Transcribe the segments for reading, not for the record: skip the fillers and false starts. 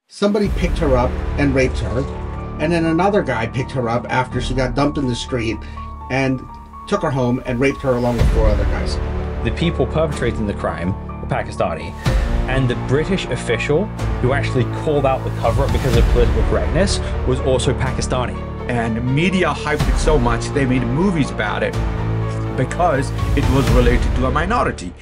somebody picked her up and raped her, and then another guy picked her up after she got dumped in the street and took her home and raped her along with four other guys. The people perpetrating the crime were Pakistani, and the British official who actually called out the cover-up because of political correctness was also Pakistani. And media hyped it so much they made movies about it because it was related to a minority.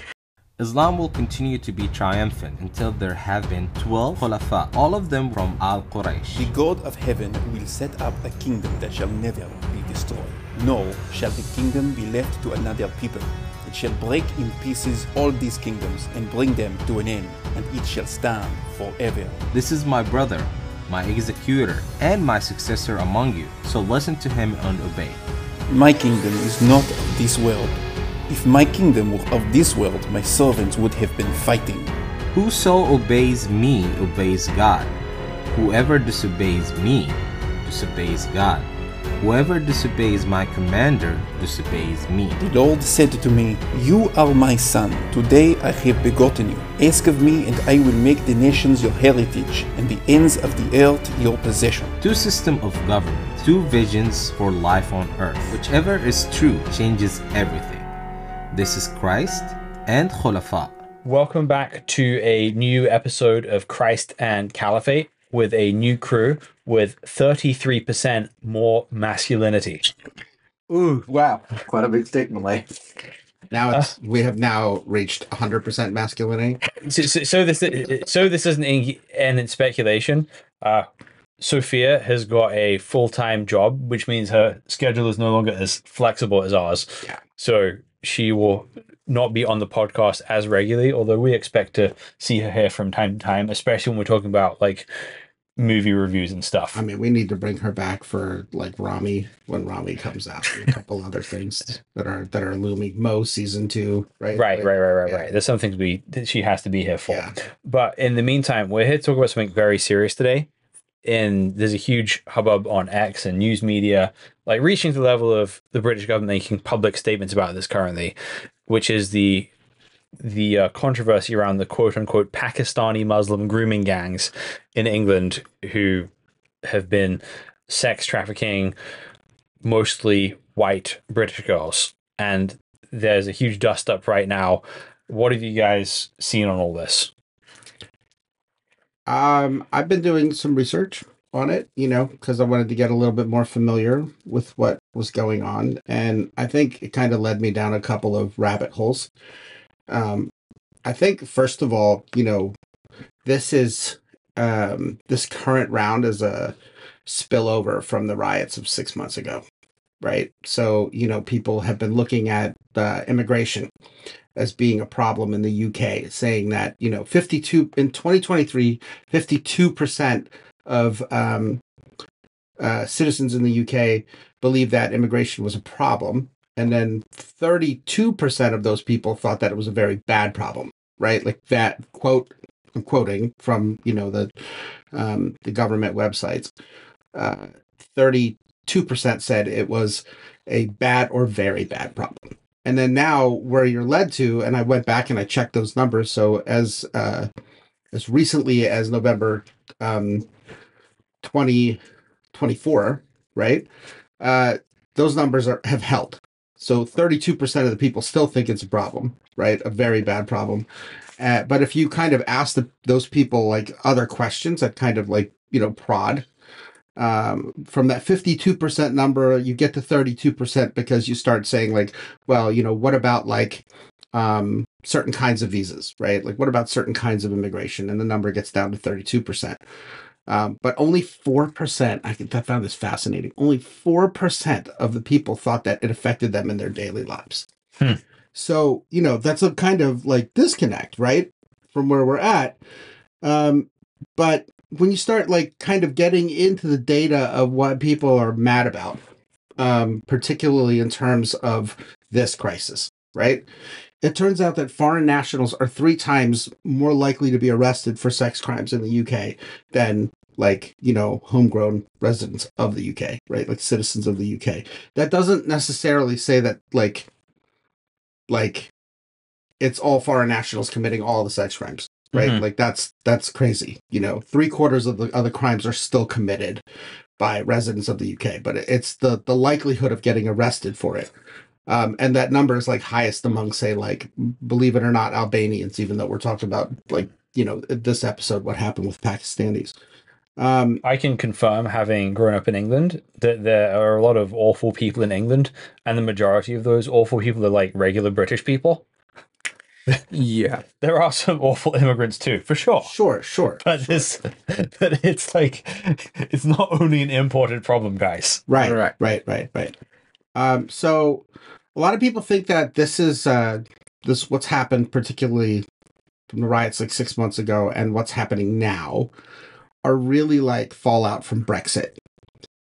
Islam will continue to be triumphant until there have been 12 Khulafa, all of them from Al-Quraysh. The God of heaven will set up a kingdom that shall never be destroyed. Nor shall the kingdom be left to another people. It shall break in pieces all these kingdoms and bring them to an end, and it shall stand forever. This is my brother, my executor, and my successor among you, so listen to him and obey. My kingdom is not of this world. If my kingdom were of this world, my servants would have been fighting. Whoso obeys me obeys God. Whoever disobeys me disobeys God. Whoever disobeys my commander disobeys me. The Lord said to me, "You are my son. Today I have begotten you. Ask of me, and I will make the nations your heritage, and the ends of the earth your possession." Two systems of government, two visions for life on earth. Whichever is true changes everything. This is Christ and Khulafa. Welcome back to a new episode of Christ and Caliphate with a new crew with 33% more masculinity. Ooh, wow. Quite a big statement, like. Now we have now reached 100% masculinity. So this isn't in speculation. Sophia has got a full-time job, which means her schedule is no longer as flexible as ours. Yeah. So she will not be on the podcast as regularly, although we expect to see her here from time to time, especially when we're talking about like movie reviews and stuff. I mean, we need to bring her back for like Rami when Rami comes out, and a couple other things that are looming. Mo season 2, right? Right. Yeah. There's some things that she has to be here for. Yeah. But in the meantime, we're here to talk about something very serious today. And there's a huge hubbub on X and news media, like reaching the level of the British government making public statements about this currently, which is the controversy around the quote-unquote Pakistani Muslim grooming gangs in England who have been sex trafficking mostly white British girls. And there's a huge dust-up right now. What have you guys seen on all this? I've been doing some research on it, because I wanted to get a little bit more familiar with what was going on. And I think it kind of led me down a couple of rabbit holes. I think, first of all, this is this current round is a spillover from the riots of 6 months ago, right? So, people have been looking at immigration as being a problem in the UK, saying that, 52 in 2023, 52% of citizens in the UK believe that immigration was a problem. And then 32% of those people thought that it was a very bad problem, right? Like that quote, I'm quoting from, the government websites. 32% said it was a bad or very bad problem. And then now where you're led to, and I went back and I checked those numbers. So as recently as November 2024, right? Those numbers have held. So 32% of the people still think it's a problem, right? A very bad problem. But if you kind of ask those people like other questions that kind of like, prod, from that 52% number, you get to 32% because you start saying like, well, what about like certain kinds of visas, right? Like what about certain kinds of immigration? And the number gets down to 32%. But only 4%, I found this fascinating. Only 4% of the people thought that it affected them in their daily lives. So, that's a kind of like disconnect, right? From where we're at. But when you start like kind of getting into the data of what people are mad about, particularly in terms of this crisis, right? It turns out that foreign nationals are 3 times more likely to be arrested for sex crimes in the UK than like, homegrown residents of the UK, right? Like citizens of the UK. That doesn't necessarily say that like it's all foreign nationals committing all the sex crimes, right? Mhm. Like that's crazy. 3/4 of the other crimes are still committed by residents of the UK, but it's the likelihood of getting arrested for it. And that number is like highest among, say, like, believe it or not, Albanians, even though we're talking about, like, this episode, what happened with Pakistanis. I can confirm, having grown up in England, that there are a lot of awful people in England, and the majority of those awful people are like regular British people. Yeah. There are some awful immigrants too, for sure. Sure. But it's like, it's not only an imported problem, guys. Right. So a lot of people think that this is what's happened, particularly from the riots like 6 months ago, and what's happening now are really like fallout from Brexit.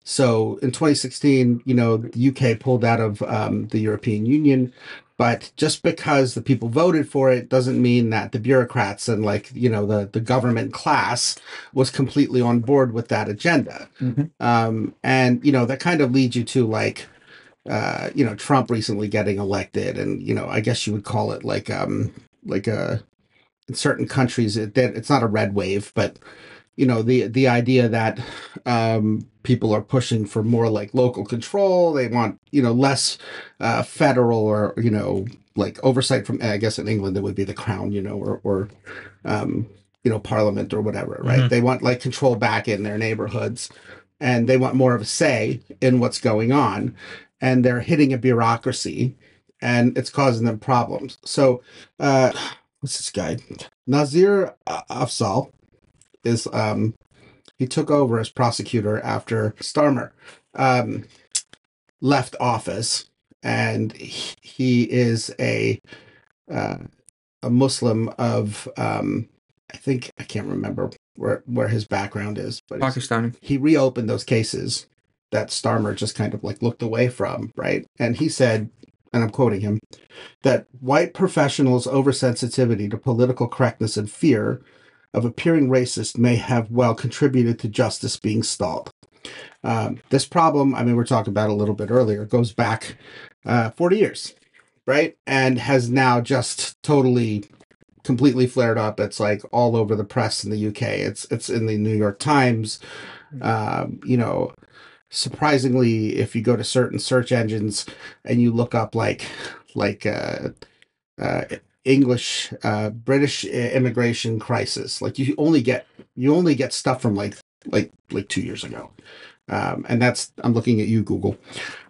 So in 2016, the UK pulled out of the European Union, but just because the people voted for it doesn't mean that the bureaucrats and, like, the government class was completely on board with that agenda. And that kind of leads you to, like, Trump recently getting elected, and I guess you would call it like a in certain countries it's not a red wave, but the idea that people are pushing for more like local control. They want less federal or like oversight from, I guess in England it would be the crown, or parliament or whatever, right? They want like control back in their neighborhoods, and they want more of a say in what's going on, and they're hitting a bureaucracy, and it's causing them problems. So what's this guy, Nazir Afzal, is he took over as prosecutor after Starmer left office, and he is a Muslim of I can't remember where his background is, but Pakistani. he reopened those cases that Starmer just kind of like looked away from, right? And he said, and I'm quoting him, that white professionals' oversensitivity to political correctness and fear of appearing racist may have well contributed to justice being stalled. This problem, I mean, we're talking about a little bit earlier, goes back 40 years, right? And has now just completely flared up. It's like all over the press in the UK. It's in the New York Times. Surprisingly, if you go to certain search engines and you look up like English British immigration crisis, like you only get stuff from like 2 years ago, and that's, I'm looking at you, Google.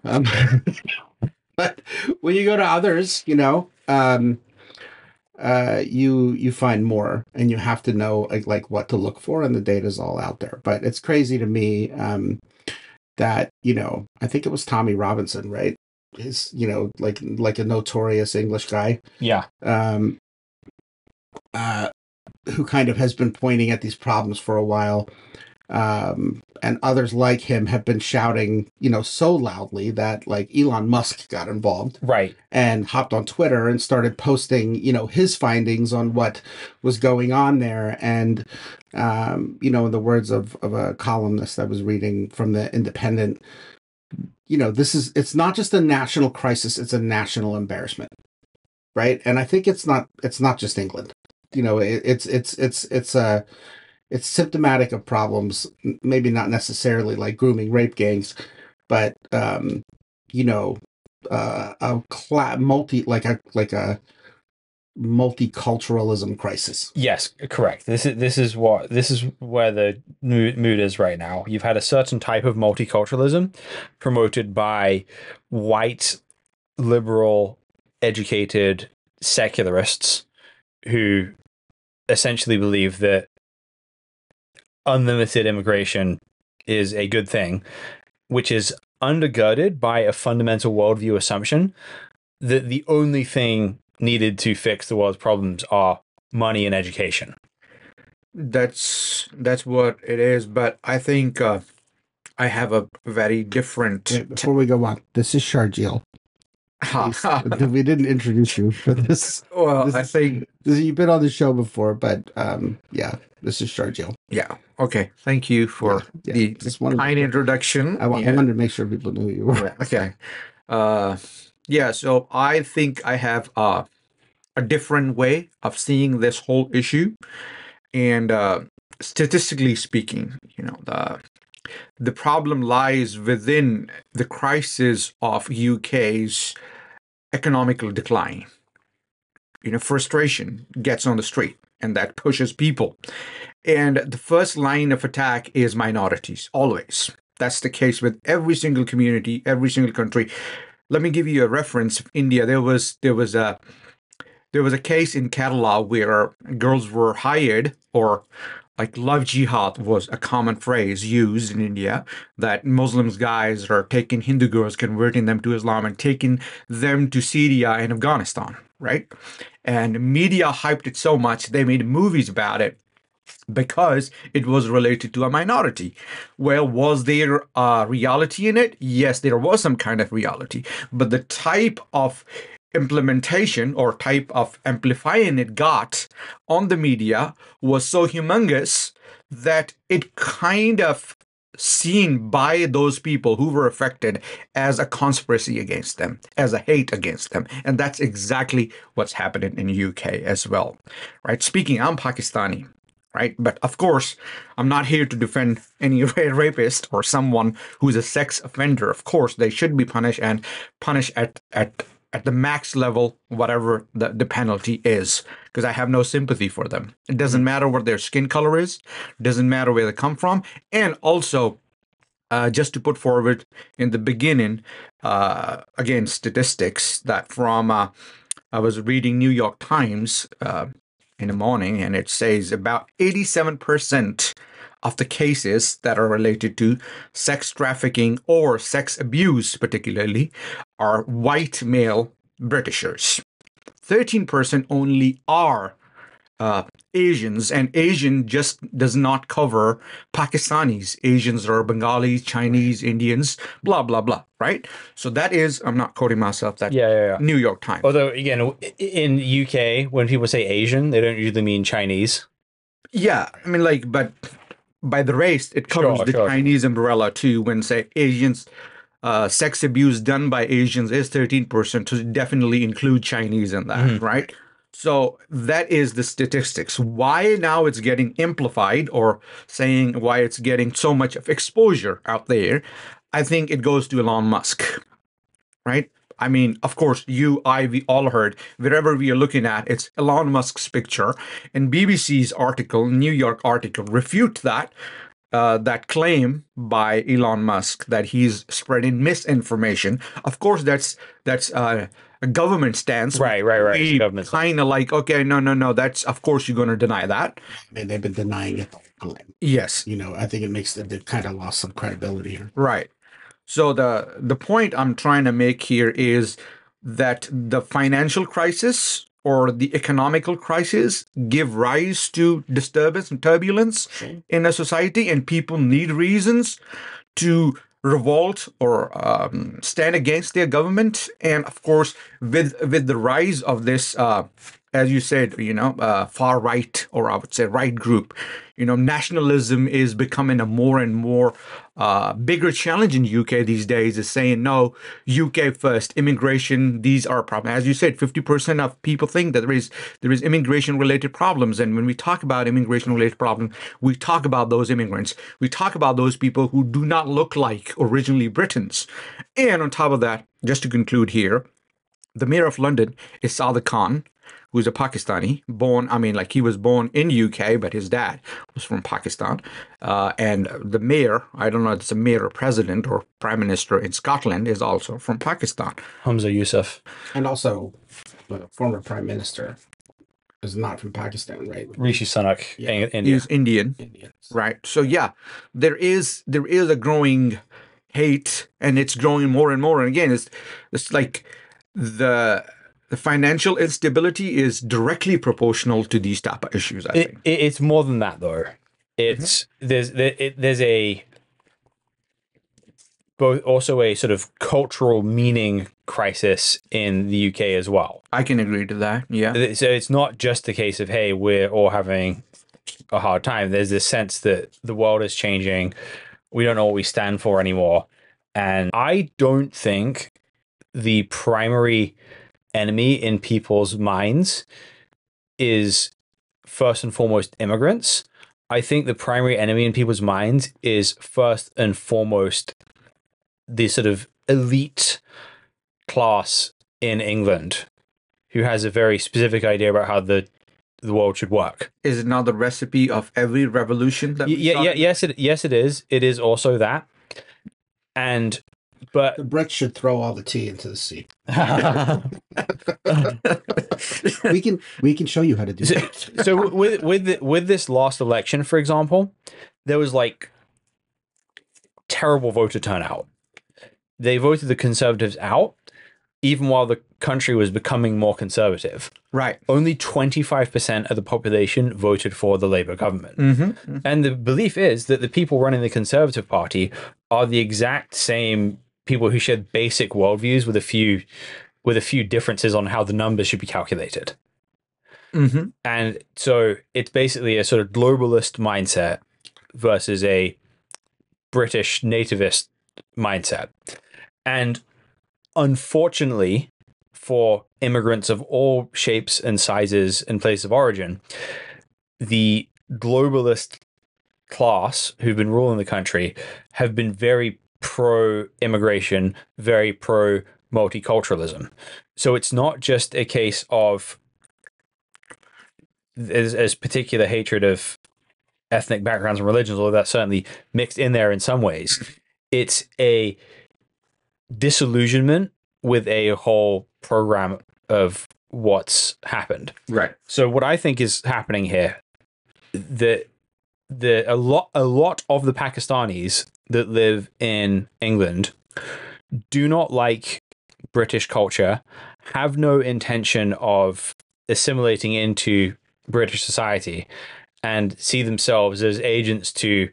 But when you go to others, you find more, and you have to know like what to look for, and the data's all out there. But it's crazy to me that I think it was Tommy Robinson, right? Is like a notorious English guy, who kind of has been pointing at these problems for a while, and others like him have been shouting so loudly that like Elon Musk got involved, Right. and hopped on Twitter and started posting his findings on what was going on there. And in the words of a columnist I was reading from the Independent, it's not just a national crisis, it's a national embarrassment, right? And I think it's not just England. It's symptomatic of problems, maybe not necessarily like grooming rape gangs, but a multiculturalism crisis. Yes, correct. This is where the mood is right now. You've had a certain type of multiculturalism promoted by white, liberal, educated secularists who essentially believe that unlimited immigration is a good thing, which is undergirded by a fundamental worldview assumption that the only thing needed to fix the world's problems are money and education. That's what it is. But I think I have a very different. Wait, before we go on, this is Sharjeel. We didn't introduce you for this. Well, I think you've been on the show before, but yeah, this is Sharjeel. Yeah. Okay. Thank you for the kind introduction. I wanted to make sure people knew who you were. Okay. So I think I have a different way of seeing this whole issue. And statistically speaking, the problem lies within the crisis of UK's economical decline. Frustration gets on the street, and that pushes people. And the first line of attack is minorities, always. That's the case with every single community, every single country. Let me give you a reference. India, there was a case in Kerala where girls were hired, or like love jihad was a common phrase used in India, that Muslims guys are taking Hindu girls, converting them to Islam, and taking them to Syria and Afghanistan, right? And media hyped it so much, they made movies about it because it was related to a minority. Well, was there a reality in it? Yes, there was some kind of reality. But the type of implementation or type of amplifying it got on the media was so humongous that it kind of seen by those people who were affected as a conspiracy against them, as a hate against them. And that's exactly what's happening in UK as well, right? Speaking, I'm Pakistani, right? But of course, I'm not here to defend any rapist or someone who's a sex offender. Of course, they should be punished, and punished at the max level, whatever the penalty is, because I have no sympathy for them. It doesn't matter what their skin color is, doesn't matter where they come from. And also, just to put forward in the beginning, again, statistics that from, I was reading New York Times in the morning, and it says about 87% of the cases that are related to sex trafficking or sex abuse, particularly, are white male Britishers. 13% only are Asians, and Asian just does not cover Pakistanis. Asians are Bengalis, Chinese, Indians, blah, blah, blah, right? So that is, I'm not quoting myself, that's New York Times. Although, again, in UK, when people say Asian, they don't usually mean Chinese. Yeah, I mean, but by the race, it covers the Chinese umbrella too. When say Asians, sex abuse done by Asians is 13%, so definitely include Chinese in that, right? So that is the statistics. Why now it's getting amplified, or saying why it's getting so much of exposure out there, I think it goes to Elon Musk, right? I mean, of course, we all heard, wherever we are looking at, it's Elon Musk's picture. And BBC's article, New York article, refute that claim by Elon Musk that he's spreading misinformation. Of course, that's a government stance. Right. Kind of like, okay, no, that's, of course, you're going to deny that. And they've been denying it the whole time. Yes. I think it makes they've kind of lost some credibility here. Right. So the point I'm trying to make here is that the financial crisis or the economical crisis give rise to disturbance and turbulence in a society, and people need reasons to revolt or stand against their government. And of course, with the rise of this, as you said, far right, or I would say right group, nationalism is becoming a more and more bigger challenge in UK these days, is saying, no, UK first, immigration, these are problems. As you said, 50% of people think that there is immigration-related problems. And when we talk about immigration-related problems, we talk about those immigrants. We talk about those people who do not look like originally Britons. And on top of that, just to conclude here, the mayor of London is Sadiq Khan, who's a Pakistani, he was born in UK, but his dad was from Pakistan. And the mayor, I don't know if it's a mayor or president or prime minister in Scotland, is also from Pakistan. Hamza Yusuf. And also, the former prime minister is not from Pakistan, right? Rishi Sunak, India. He's Indian. Right. So yeah, there is a growing hate, and it's growing more and more. And again, it's like the financial instability is directly proportional to these type of issues, I think. It's more than that, though. It's there's a both also a sort of cultural meaning crisis in the UK as well. I can agree to that. Yeah. So it's not just a case of, hey, we're all having a hard time. There's this sense that the world is changing. We don't know what we stand for anymore. And I don't think the primary enemy in people's minds is first and foremost immigrants. I think the primary enemy in people's minds is first and foremost the sort of elite class in England who has a very specific idea about how the world should work. Is it not the recipe of every revolution that Yes, it is. It is also that. But the Brits should throw all the tea into the sea. we can show you how to do that. So with this last election, for example, there was like terrible voter turnout. They voted the Conservatives out, even while the country was becoming more conservative. Right. Only 25% of the population voted for the Labour government. And the belief is that the people running the Conservative Party are the exact same people who share basic worldviews with a few differences on how the numbers should be calculated. And so it's basically a sort of globalist mindset versus a British nativist mindset. And unfortunately for immigrants of all shapes and sizes and places of origin, the globalist class who've been ruling the country have been very pro-immigration, very pro-multiculturalism. So it's not just a case of as particular hatred of ethnic backgrounds and religions, although that's certainly mixed in there in some ways. It's a disillusionment with a whole program of what's happened. Right. So what I think is happening here, a lot of the Pakistanis that live in England do not like British culture, have no intention of assimilating into British society, and see themselves as agents to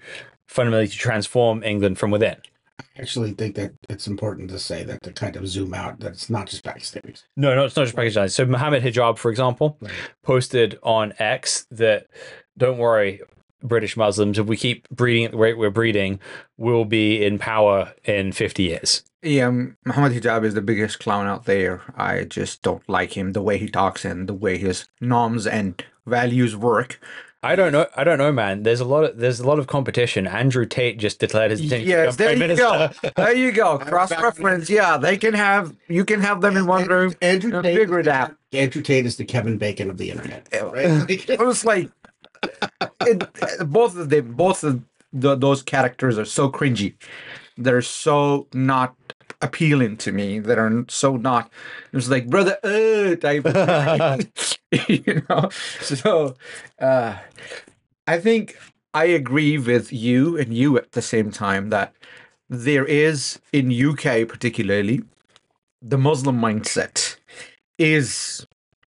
fundamentally transform England from within. I actually think that it's important to say that, to kind of zoom out, that it's not just Pakistanis. No, it's not just Pakistanis. So Mohammed Hijab, for example, posted on X that, don't worry, British Muslims, if we keep breeding at the rate we're breeding, we'll be in power in 50 years. Yeah, Muhammad Hijab is the biggest clown out there. I just don't like him, the way he talks and the way his norms and values work. I don't know, man. There's a lot of competition. Andrew Tate just declared his intention. Yes, there you go. There you go. Cross reference. Yeah, you can have them in one room. Andrew Tate, figure it out. Andrew Tate is the Kevin Bacon of the internet. Right? It was like both of those characters are so cringy. They're so not appealing to me. That are so not. It's like brother type of thing. So I think I agree with you and you at the same time that there is, in UK particularly, the Muslim mindset is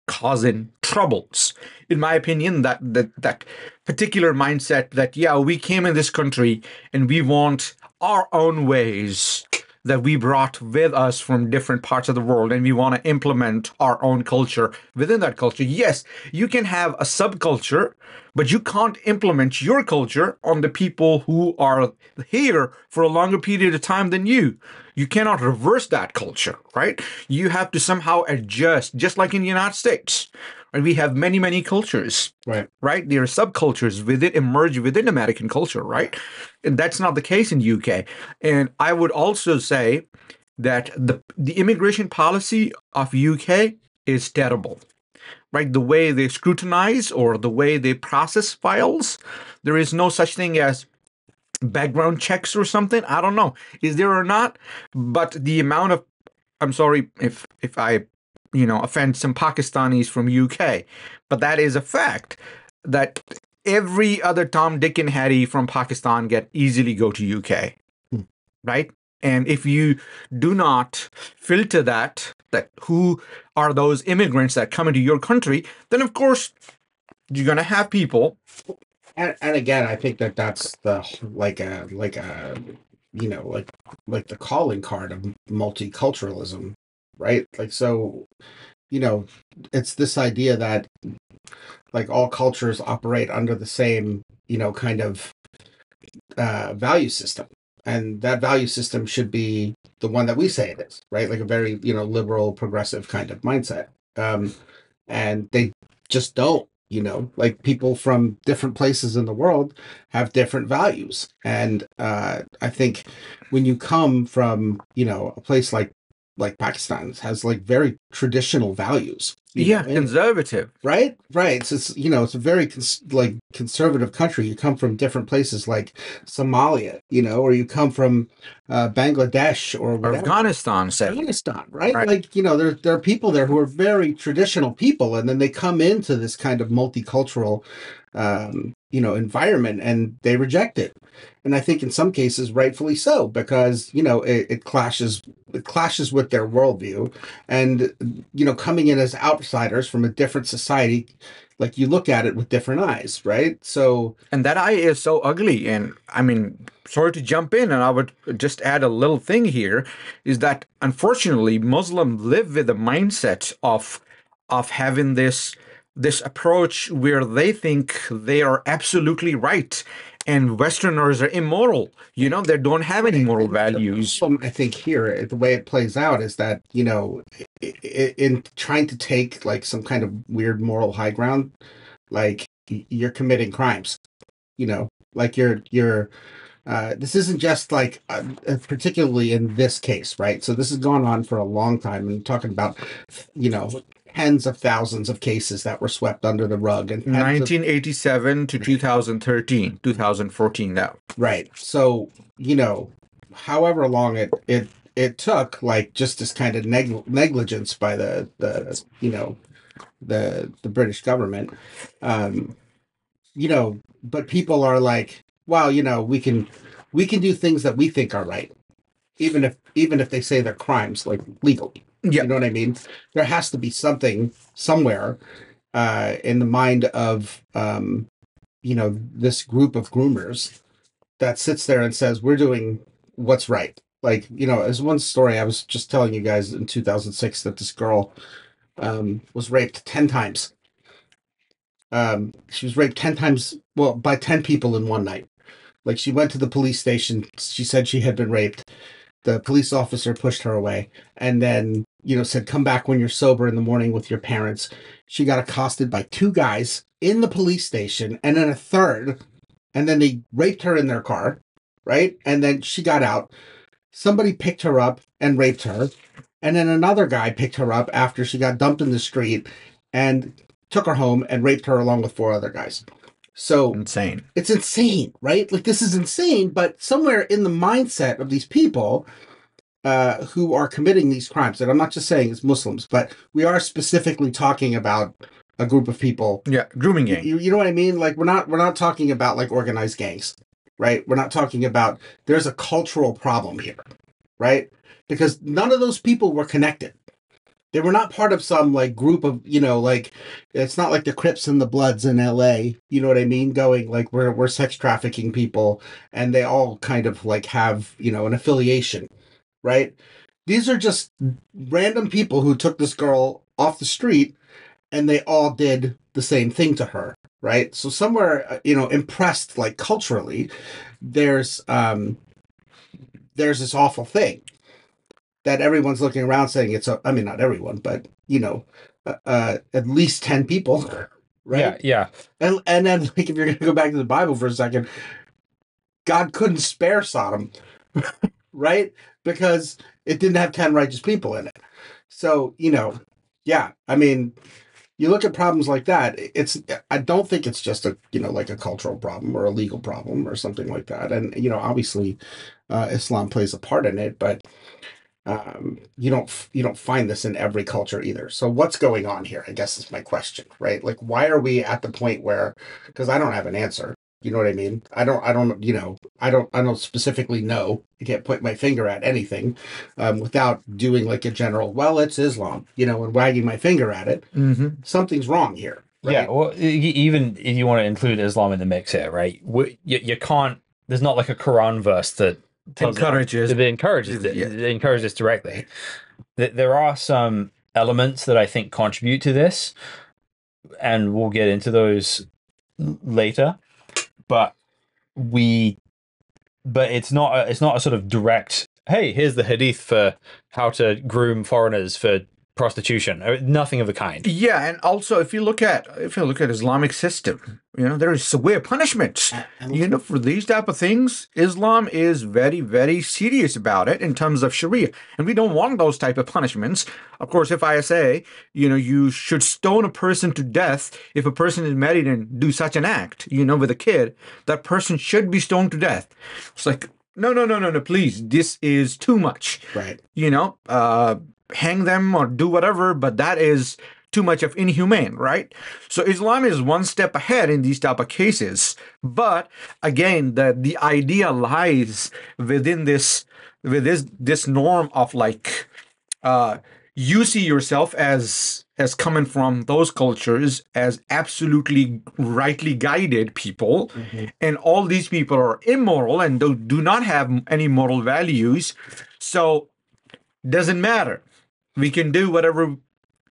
causing troubles. In my opinion, that particular mindset that, we came in this country and we want our own ways that we brought with us from different parts of the world, and we want to implement our own culture within that culture. Yes, you can have a subculture, but you can't implement your culture on the people who are here for a longer period of time than you. You cannot reverse that culture, right? You have to somehow adjust, just like in the United States. And we have many, many cultures, right? There are subcultures emerge within American culture, right? And that's not the case in UK. And I would also say that the immigration policy of UK is terrible, right? The way they scrutinize or the way they process files, there is no such thing as background checks or something. I don't know. Is there or not? But the amount of, I'm sorry if I offend some Pakistanis from UK, but that is a fact that every other Tom, Dick, and Harry from Pakistan easily go to UK, right? And if you do not filter that who are those immigrants that come into your country, then of course you're going to have people. And again, I think that's the like the calling card of multiculturalism. Right? Like, so, it's this idea that like all cultures operate under the same, kind of value system. And that value system should be the one that we say it is, right? Like a very, liberal, progressive kind of mindset. And they just don't, like people from different places in the world have different values. And I think when you come from, a place like Pakistan has like very traditional values. Conservative. Right. It's a very conservative country. You come from different places like Somalia, or you come from Bangladesh or whatever. Afghanistan, right? Like, there are people there who are very traditional people, and then they come into this kind of multicultural environment, and they reject it. And I think in some cases rightfully so, because it clashes with their worldview. And coming in as outsiders from a different society, like you look at it with different eyes, right? So, and that eye is so ugly. And I mean, sorry to jump in, and I would just add a little thing here, is that unfortunately Muslims live with the mindset of having this approach where they think they are absolutely right and Westerners are immoral. They don't have any moral values. I think here, the way it plays out is that, in trying to take like some kind of weird moral high ground, like you're committing crimes, like you're this isn't just like particularly in this case, right? So this has gone on for a long time, and talking about, tens of thousands of cases that were swept under the rug, and 1987 to 2013, 2014 now. Right. So, however long it took, like just this kind of negligence by the British government, but people are like, well, we can do things that we think are right, even if they say they're crimes, like legally. Yeah. You know what I mean? There has to be something somewhere in the mind of this group of groomers that sits there and says, we're doing what's right. Like, as one story I was just telling you guys in 2006, that this girl was raped 10 times. She was raped 10 times, well, by 10 people in one night. Like, she went to the police station. She said she had been raped. The police officer pushed her away, and then, said, come back when you're sober in the morning with your parents. She got accosted by 2 guys in the police station, and then a third, and then they raped her in their car, right? And then she got out. Somebody picked her up and raped her, and then another guy picked her up after she got dumped in the street and took her home and raped her along with 4 other guys. So insane. It's insane, right? Like, this is insane, but somewhere in the mindset of these people who are committing these crimes, and I'm not just saying it's Muslims, but we are specifically talking about a group of people. Yeah, grooming gang. You know what I mean? Like, we're not talking about like organized gangs, right? We're not talking about, there's a cultural problem here, right? Because none of those people were connected. They were not part of some like group of, like, it's not like the Crips and the Bloods in LA, you know what I mean? Going like, we're sex trafficking people, and they all kind of like have, an affiliation, right? These are just random people who took this girl off the street, and they all did the same thing to her, right? So somewhere, impressed like culturally, there's this awful thing that everyone's looking around saying not everyone, but at least 10 people, right? Yeah. And then, like, if you're going to go back to the Bible for a second, God couldn't spare Sodom, right? Because it didn't have 10 righteous people in it. So, yeah, I mean, you look at problems like that, I don't think it's just a, like a cultural problem or a legal problem or something like that. And, obviously Islam plays a part in it, but you don't find this in every culture either. So what's going on here, I guess, is my question, right? Like, why are we at the point where, because I don't have an answer, you know what I mean? I don't specifically know. I can't put my finger at anything without doing like a general, well, it's Islam, and wagging my finger at it. Mm-hmm. Something's wrong here. Right? Yeah, well, even if you want to include Islam in the mix here, right? You can't, there's not like a Quran verse that encourages this directly. There are some elements that I think contribute to this, and we'll get into those later. But it's not a sort of direct hey, here's the hadith for how to groom foreigners for prostitution. Nothing of the kind. Yeah, and also if you look at Islamic system, there is severe punishments. For these type of things, Islam is very, very serious about it in terms of Sharia, and we don't want those type of punishments. Of course, if I say, you should stone a person to death if a person is married and do such an act, with a kid, that person should be stoned to death. It's like, no, please, this is too much. Right. Hang them or do whatever, but that is too much of inhumane, right? So Islam is one step ahead in these type of cases. But again, the idea lies within this norm of like you see yourself as coming from those cultures as absolutely rightly guided people, and all these people are immoral and do not have any moral values. So doesn't matter. We can do whatever,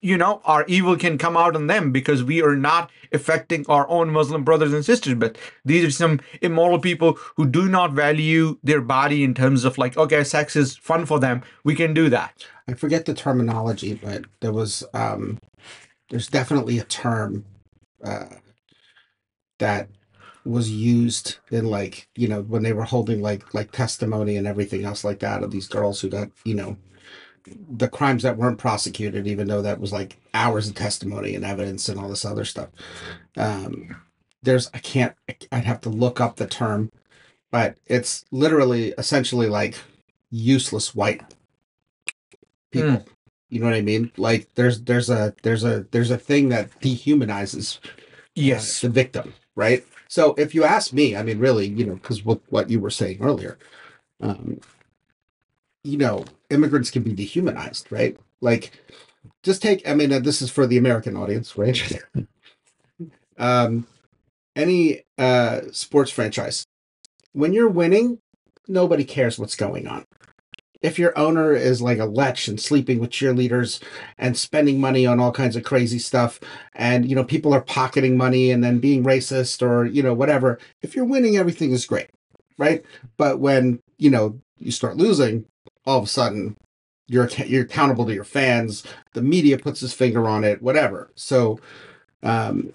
our evil can come out on them because we are not affecting our own Muslim brothers and sisters. But these are some immoral people who do not value their body in terms of like, okay, sex is fun for them. We can do that. I forget the terminology, but there was, there's definitely a term that was used in like, when they were holding like testimony and everything else like that of these girls who got, the crimes that weren't prosecuted, even though that was like hours of testimony and evidence and all this other stuff. I'd have to look up the term, but it's literally essentially like useless white people. You know what I mean? Like there's a thing that dehumanizes the victim, right? So if you ask me, I mean, really, because what you were saying earlier, immigrants can be dehumanized, right? Like, just take, this is for the American audience, right? Any sports franchise, when you're winning, nobody cares what's going on. If your owner is like a lech and sleeping with cheerleaders and spending money on all kinds of crazy stuff, and, people are pocketing money and then being racist or, whatever, if you're winning, everything is great, right? But when, you start losing, all of a sudden you're accountable to your fans. The media puts his finger on it, whatever. So, in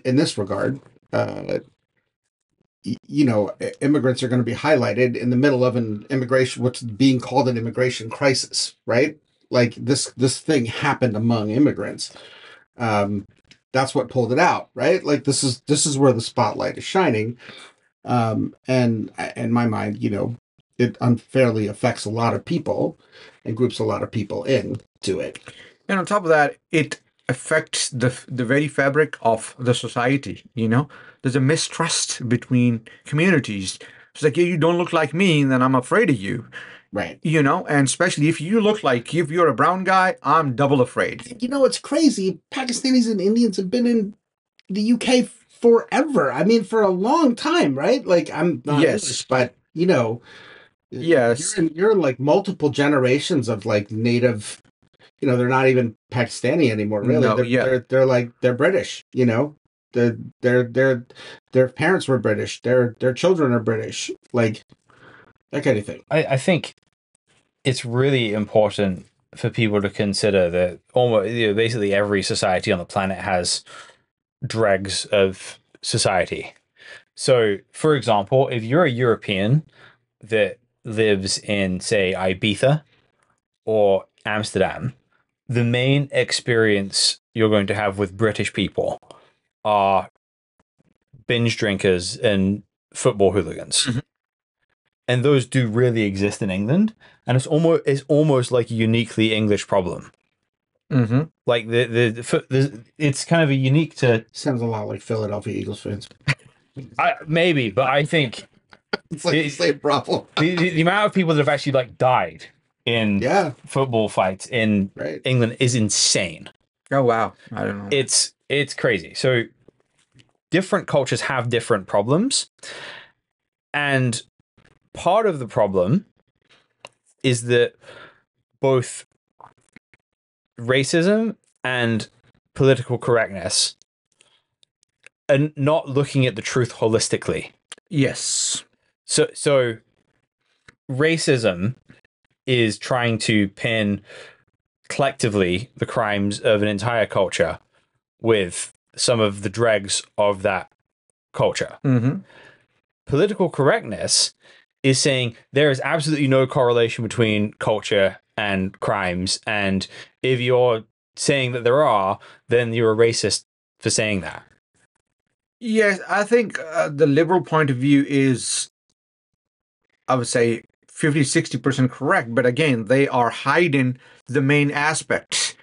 this regard, immigrants are going to be highlighted in the middle of an immigration, what's being called an immigration crisis, right? Like this thing happened among immigrants. That's what pulled it out, right? Like this is where the spotlight is shining. And in my mind, it unfairly affects a lot of people and groups a lot of people into it. And on top of that, it affects the very fabric of the society. There's a mistrust between communities. It's like, you don't look like me, then I'm afraid of you. Right. And especially if you're a brown guy, I'm double afraid. It's crazy. Pakistanis and Indians have been in the UK forever. I mean, for a long time, right? Like, I'm not English, but, yes, you're in like multiple generations of like native, they're not even Pakistani anymore, really. No, they're British, their parents were British, their children are British, like that kind of thing. I think it's really important for people to consider that almost basically every society on the planet has dregs of society. So, for example, if you're a European that lives in, say, Ibiza or Amsterdam, the main experience you're going to have with British people are binge drinkers and football hooligans. Mm-hmm. And those do really exist in England, and it's almost like a uniquely English problem. Mm-hmm. Like it's kind of a unique to. Sounds a lot like Philadelphia Eagles fans. Maybe, but I think it's like the same problem. the amount of people that have actually like died in football fights in England is insane. Oh wow, I don't know. It's crazy. So different cultures have different problems, and part of the problem is that both racism and political correctness are not looking at the truth holistically. Yes. So racism is trying to pin collectively the crimes of an entire culture with some of the dregs of that culture. Mm-hmm. Political correctness is saying there is absolutely no correlation between culture and crimes, and if you're saying that there are, then you're a racist for saying that. Yes, I think the liberal point of view is, I would say, 50-60% correct, but again, they are hiding the main aspects.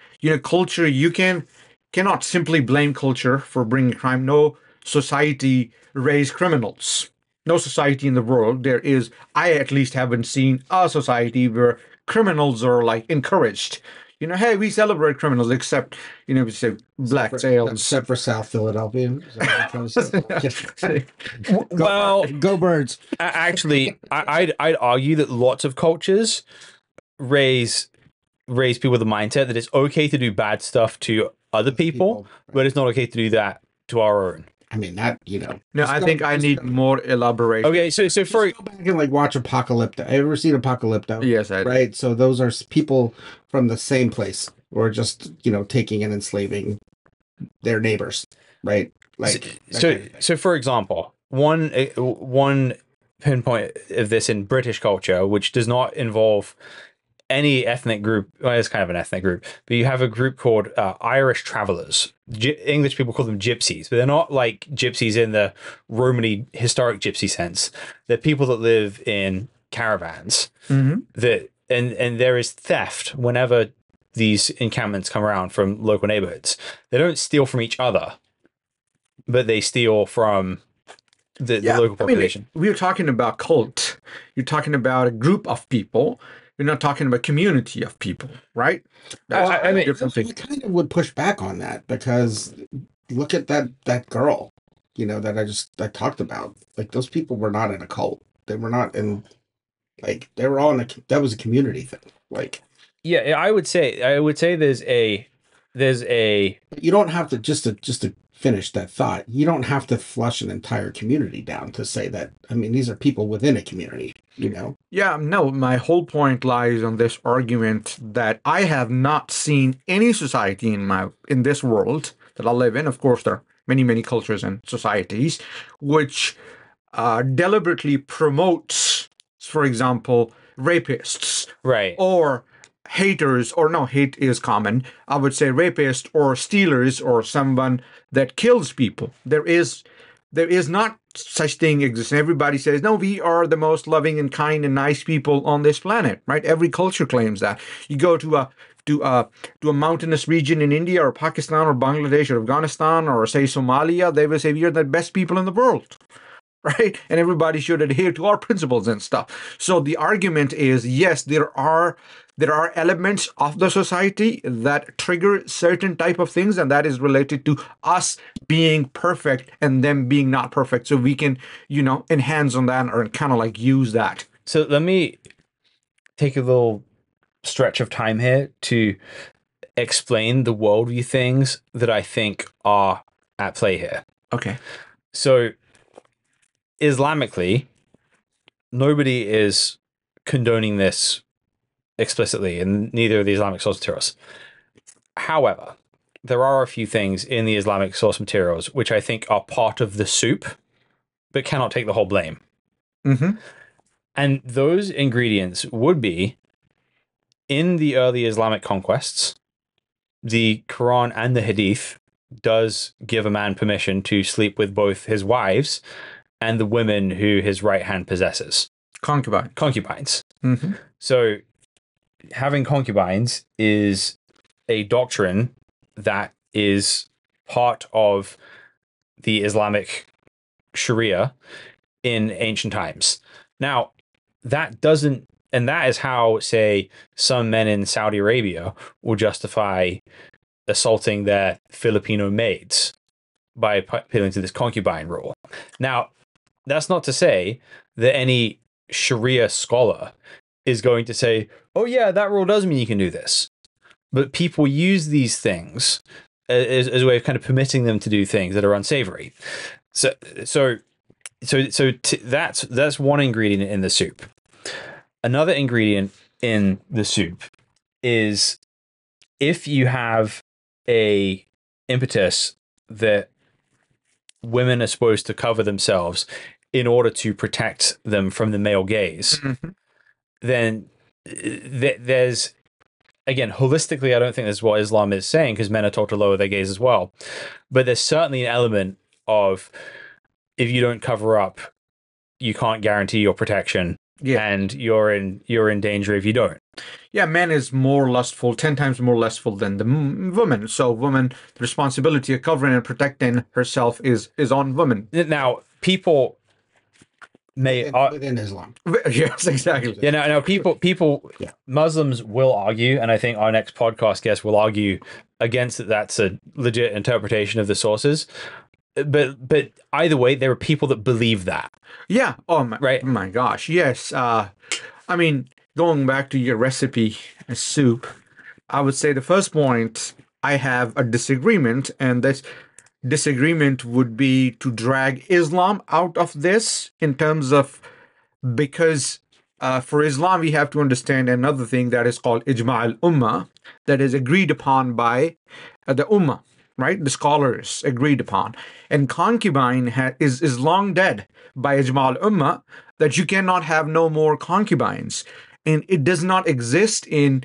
Culture, you cannot simply blame culture for bringing crime. No society raise criminals. No society in the world I at least haven't seen a society where criminals are like encouraged. Hey, we celebrate criminals, except, we say black sales. Except for South Philadelphia. Is that what you're trying to say? Well, Go Birds. actually, I'd argue that lots of cultures raise people with the mindset that it's okay to do bad stuff to other people, right. but it's not okay to do that to our own. I mean, that, No, I think I need more elaboration. Okay, so for go back and like watch Apocalypto. Have you ever seen Apocalypto? Yes, I did. Right. So those are people from the same place, or just taking and enslaving their neighbors, right? Like so for example, one pinpoint of this in British culture, which does not involve any ethnic group. Well, it's kind of an ethnic group, but you have a group called Irish travelers. English people call them gypsies, but they're not like gypsies in the Romany historic gypsy sense. They're people that live in caravans. Mm-hmm. And there is theft whenever these encampments come around from local neighborhoods. They don't steal from each other, but they steal from the local population. We're talking about cult. You're talking about a group of people. You're not talking about community of people, right? I mean, different thing. I kind of would push back on that, because look at that girl, that I talked about. Like, those people were not in a cult. They were not in, like, they were all that was a community thing. Like, yeah, I would say there's a you don't have to just to finish that thought. You don't have to flush an entire community down to say that. I mean, these are people within a community, Yeah, no, my whole point lies on this argument that I have not seen any society in this world that I live in. Of course, there are many, many cultures and societies which deliberately promotes, for example, rapists, right, or haters, or no, hate is common. I would say rapist or stealers or someone that kills people. There is not such thing exists. Everybody says, no, we are the most loving and kind and nice people on this planet, right? Every culture claims that. You go to a mountainous region in India or Pakistan or Bangladesh or Afghanistan or say Somalia, they will say we are the best people in the world. Right? And everybody should adhere to our principles and stuff. So the argument is, yes, there are elements of the society that trigger certain type of things, and that is related to us being perfect and them being not perfect. So we can, enhance on that or kind of like use that. So let me take a little stretch of time here to explain the worldview things that I think are at play here. Okay. So Islamically, nobody is condoning this explicitly, and neither of the Islamic source materials. However, there are a few things in the Islamic source materials which I think are part of the soup, but cannot take the whole blame. Mm-hmm. And those ingredients would be, in the early Islamic conquests, the Quran and the Hadith does give a man permission to sleep with both his wives and the women who his right hand possesses. Concubines. Mm-hmm. So having concubines is a doctrine that is part of the Islamic Sharia in ancient times. Now, that is how, say, some men in Saudi Arabia will justify assaulting their Filipino maids by appealing to this concubine rule. Now, that's not to say that any Sharia scholar is going to say, oh yeah, that rule does mean you can do this. But people use these things as a way of kind of permitting them to do things that are unsavory. So that's one ingredient in the soup. Another ingredient in the soup is if you have a impetus that women are supposed to cover themselves in order to protect them from the male gaze, then there's, again, holistically, I don't think that's what Islam is saying, because men are taught to lower their gaze as well. But there's certainly an element of, if you don't cover up, you can't guarantee your protection, and you're in danger if you don't. Yeah, man is more lustful, 10 times more lustful than the woman. So woman, the responsibility of covering and protecting herself is on women. Now, people may within Islam. Yes, exactly. Yeah, no, people, Muslims will argue, and I think our next podcast guest will argue against that. That's a legit interpretation of the sources. But either way, there are people that believe that. Yeah. Oh my, right. My gosh. Yes. I mean, going back to your recipe soup, I would say the first point, I have a disagreement, and this disagreement would be to drag Islam out of this in terms of, because for Islam, we have to understand another thing that is called Ijma' al-Ummah, that is agreed upon by the Ummah, right? The scholars agreed upon. And concubine is long dead by Ijma' al-Ummah, that you cannot have no more concubines. And it does not exist in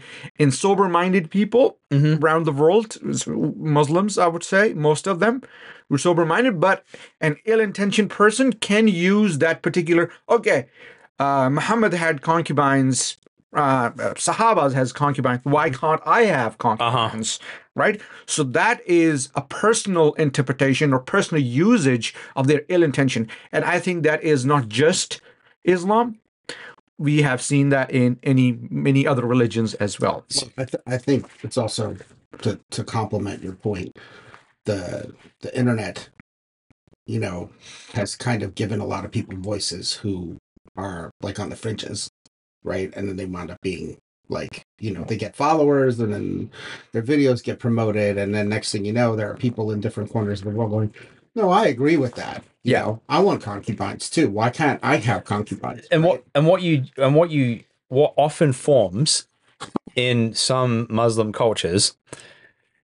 sober-minded people around the world. Muslims, I would say, most of them were sober-minded, but an ill-intentioned person can use that particular, Muhammad had concubines, Sahabas has concubines, why can't I have concubines? Right? So that is a personal interpretation or personal usage of their ill intention. And I think that is not just Islam. We have seen that in many other religions as well. I think it's also, to complement your point, the internet, has kind of given a lot of people voices who are like on the fringes, right? And then they wind up being like, they get followers, and then their videos get promoted, and then next thing you know, there are people in different corners of the world going, no, I agree with that. You know, I want concubines too. Why can't I have concubines? And what often forms in some Muslim cultures,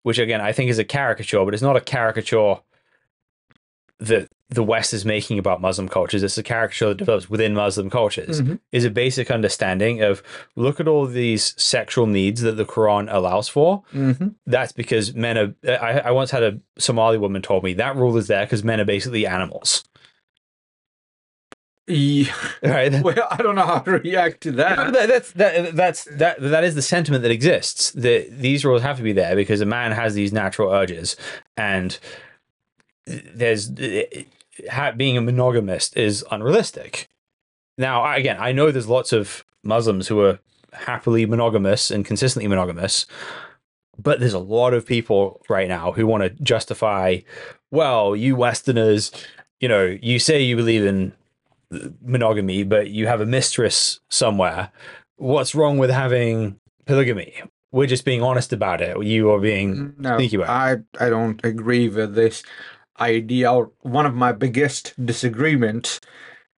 which again I think is a caricature, but it's not a caricature that the West is making about Muslim cultures. It's a caricature that develops within Muslim cultures. Is a basic understanding of, look at all these sexual needs that the Qur'an allows for. That's because men are. I once had a Somali woman told me that rule is there because men are basically animals. Yeah. Right. Well, I don't know how to react to that. That is the sentiment that exists. That these rules have to be there because a man has these natural urges, and being a monogamist is unrealistic. Now, again, I know there's lots of Muslims who are happily monogamous and consistently monogamous, but there's a lot of people right now who want to justify, well, you Westerners, you say you believe in monogamy, but you have a mistress somewhere. What's wrong with having polygamy? We're just being honest about it. You are being sneaky about it. I don't agree with this idea. Or one of my biggest disagreements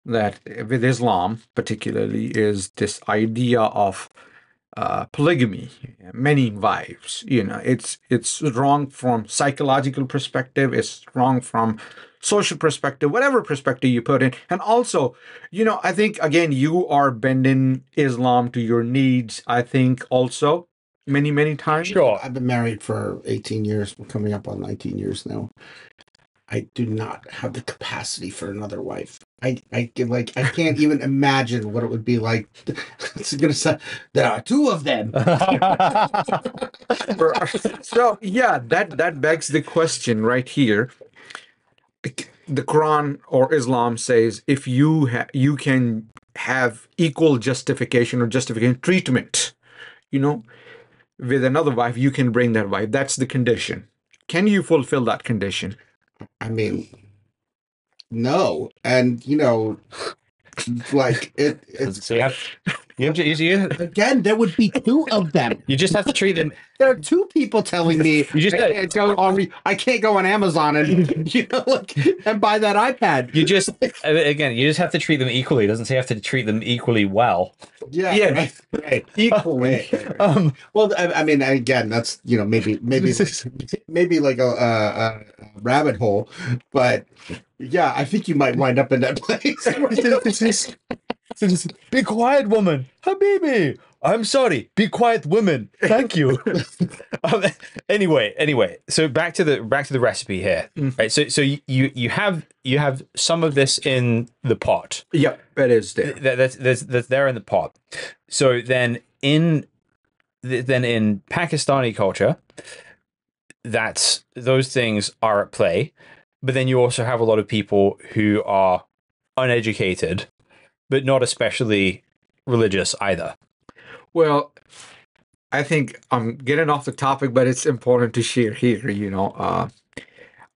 that with Islam particularly is this idea of polygamy, many wives. It's wrong from psychological perspective. It's wrong from social perspective, whatever perspective you put in. And also, I think, again, you are bending Islam to your needs, I think, also many times. Sure. I've been married for 18 years. We're coming up on 19 years now. I do not have the capacity for another wife. I can't even imagine what it would be like. It's gonna say there are two of them. So yeah, that begs the question right here. The Quran or Islam says if you can have equal justification or justification treatment, with another wife, you can bring that wife. That's the condition. Can you fulfill that condition? I mean, no. And, like, it's... So Again, there would be two of them. You just have to treat them. There are two people telling me You just I can't go on Amazon and and buy that iPad. you just have to treat them equally. It doesn't say you have to treat them equally well. Yeah, right. Equally. Well, I mean, again, that's maybe like a rabbit hole, but yeah, I think you might wind up in that place. Be quiet, woman. Habibi. I'm sorry. Be quiet, women. Thank you. Anyway. So back to the recipe here. Right. So you have some of this in the pot. Yep, it is there. That's there in the pot. So then in Pakistani culture, those things are at play. But then you also have a lot of people who are uneducated, but not especially religious either. Well, I think I'm getting off the topic, but it's important to share here.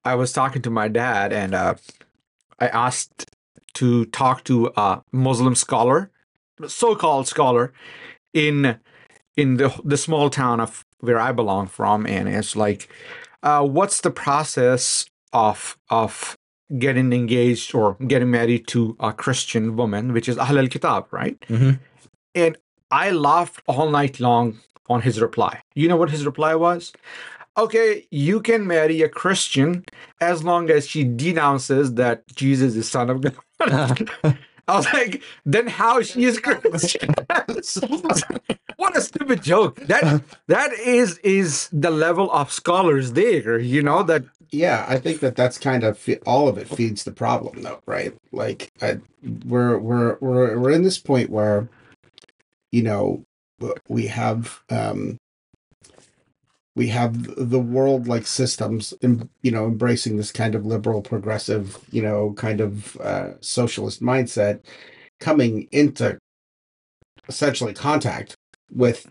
I was talking to my dad, and I asked to talk to a Muslim scholar, so-called scholar, in the small town of where I belong from, and it's like, what's the process of getting engaged or getting married to a Christian woman, which is Ahl al-Kitab, right? Mm-hmm. And I laughed all night long on his reply. You know what his reply was? Okay, you can marry a Christian as long as she denounces that Jesus is Son of God. I was like, then how she is Christian? What a stupid joke. That is the level of scholars there, that. Yeah, I think that's kind of all of it feeds the problem, though, right? Like, we're in this point where, we have the world like systems, embracing this kind of liberal, progressive, kind of socialist mindset, coming into essentially contact with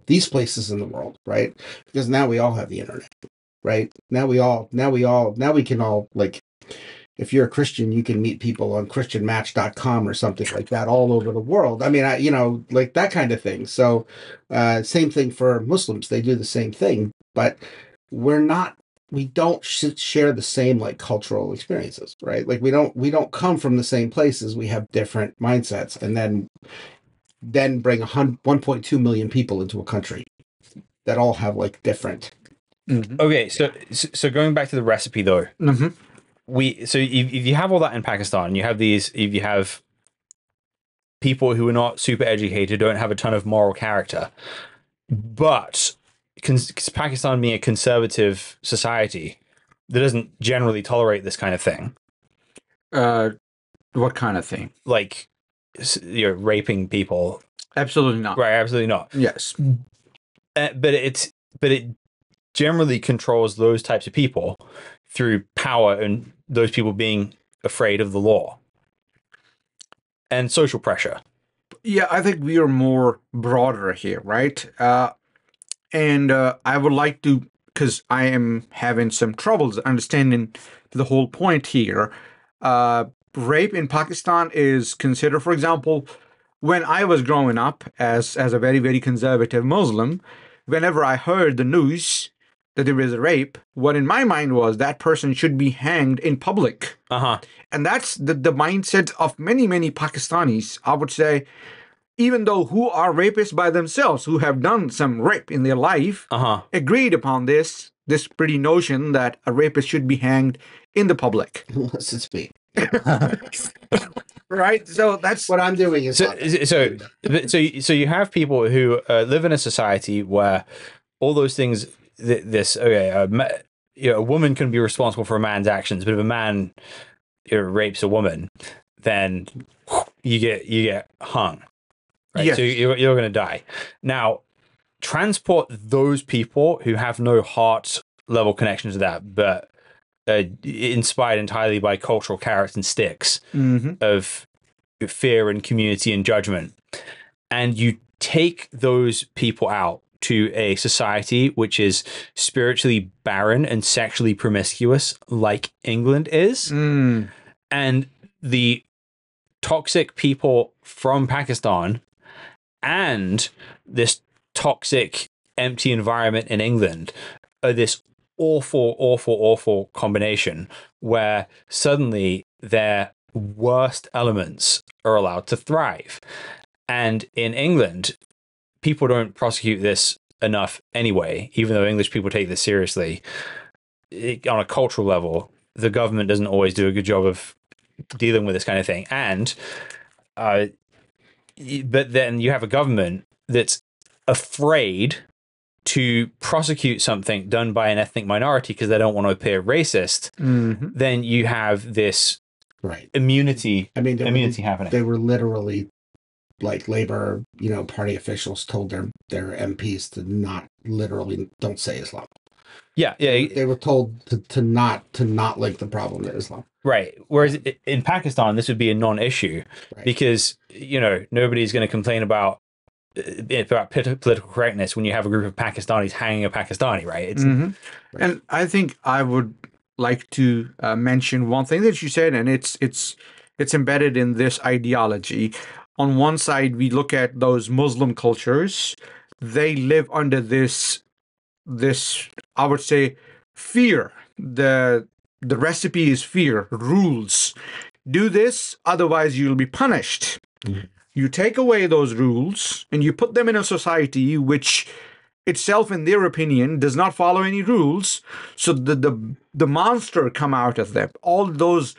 these places in the world, right? Because now we all have the internet. Right. Now we can all, like, if you're a Christian, you can meet people on christianmatch.com or something like that all over the world. I mean, like that kind of thing. So same thing for Muslims. They do the same thing, but we don't share the same like cultural experiences, right? Like we don't come from the same places. We have different mindsets, and then bring 1.2 million people into a country that all have like different. Mm-hmm. Okay, so going back to the recipe though, if you have all that in Pakistan, you have people who are not super educated, don't have a ton of moral character, but Pakistan being a conservative society that doesn't generally tolerate this kind of thing. What kind of thing? Like, raping people? Absolutely not. Right, absolutely not. Yes, but it generally controls those types of people through power and those people being afraid of the law and social pressure. Yeah, I think we are more broader here, right? And I would like to, because I am having some troubles understanding the whole point here. Rape in Pakistan is considered, for example, when I was growing up as a very, very conservative Muslim, whenever I heard the news that there is a rape, what in my mind was that person should be hanged in public. And that's the mindset of many, many Pakistanis, I would say, even though who are rapists by themselves, who have done some rape in their life, agreed upon this pretty notion that a rapist should be hanged in the public. Unless it's me. Right? So that's what I'm doing. So you have people who live in a society where all those things, a woman can be responsible for a man's actions, but if a man rapes a woman, then you get hung. Right? Yes. So you're going to die. Now, transport those people who have no heart level connection to that, but inspired entirely by cultural carrots and sticks of fear and community and judgment, and you take those people out to a society which is spiritually barren and sexually promiscuous, like England is, and the toxic people from Pakistan and this toxic, empty environment in England are this awful combination where suddenly their worst elements are allowed to thrive. And in England, people don't prosecute this enough anyway, even though English people take this seriously. On a cultural level, the government doesn't always do a good job of dealing with this kind of thing. And but then you have a government that's afraid to prosecute something done by an ethnic minority because they don't want to appear racist. Then you have this immunity. I mean, immunity happening. They were literally, like, Labour, party officials told their MPs to not don't say Islam. Yeah. They were told to not link the problem to Islam. Right. Whereas in Pakistan, this would be a non-issue because nobody's going to complain about political correctness when you have a group of Pakistanis hanging a Pakistani, right? It's, And I think I would like to mention one thing that you said, and it's embedded in this ideology. On one side, we look at those Muslim cultures; they live under this I would say fear. The recipe is fear, rules. Do this, otherwise you'll be punished. You take away those rules and you put them in a society which itself, in their opinion, does not follow any rules. So the monster come out of them. All those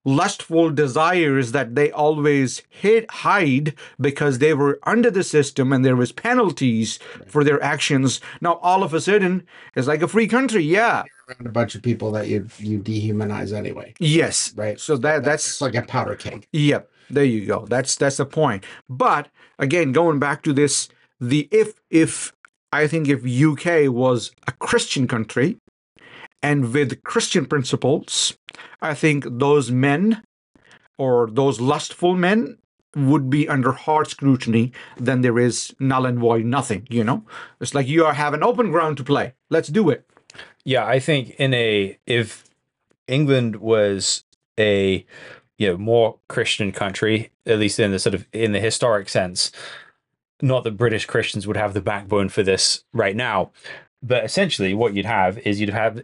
lustful desires that they always hide because they were under the system and there was penalties for their actions. Now all of a sudden it's like a free country. Yeah. Around a bunch of people that you dehumanize anyway. Yes. Right. So that's like a powder keg. Yep. There you go. That's the point. But again, going back to this, if I think if UK was a Christian country and with Christian principles, I think those men or those lustful men would be under hard scrutiny. Then there is null and void nothing, It's like you have an open ground to play. Let's do it. Yeah, I think if England was a more Christian country, at least in the historic sense, not that British Christians would have the backbone for this right now, but essentially what you'd have is you'd have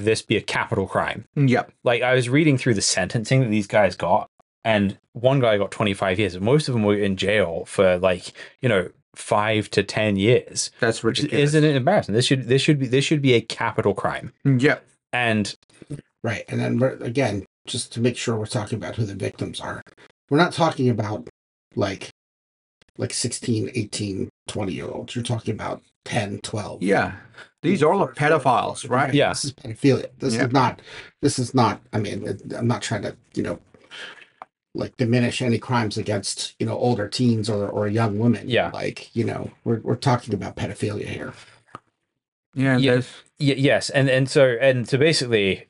this be a capital crime. Yeah. Like I was reading through the sentencing that these guys got, and one guy got 25 years, and most of them were in jail for 5 to 10 years. That's ridiculous. Isn't it embarrassing? This should be a capital crime. Yeah. And right. And then again, just to make sure we're talking about who the victims are. We're not talking about like 16, 18, 20-year-olds. You're talking about 10, 12. Yeah. These are all pedophiles, right? Yeah. This is pedophilia. This is not, I mean, I'm not trying to, diminish any crimes against, older teens or young women. Yeah. We're talking about pedophilia here. Yeah. Yes. And so basically,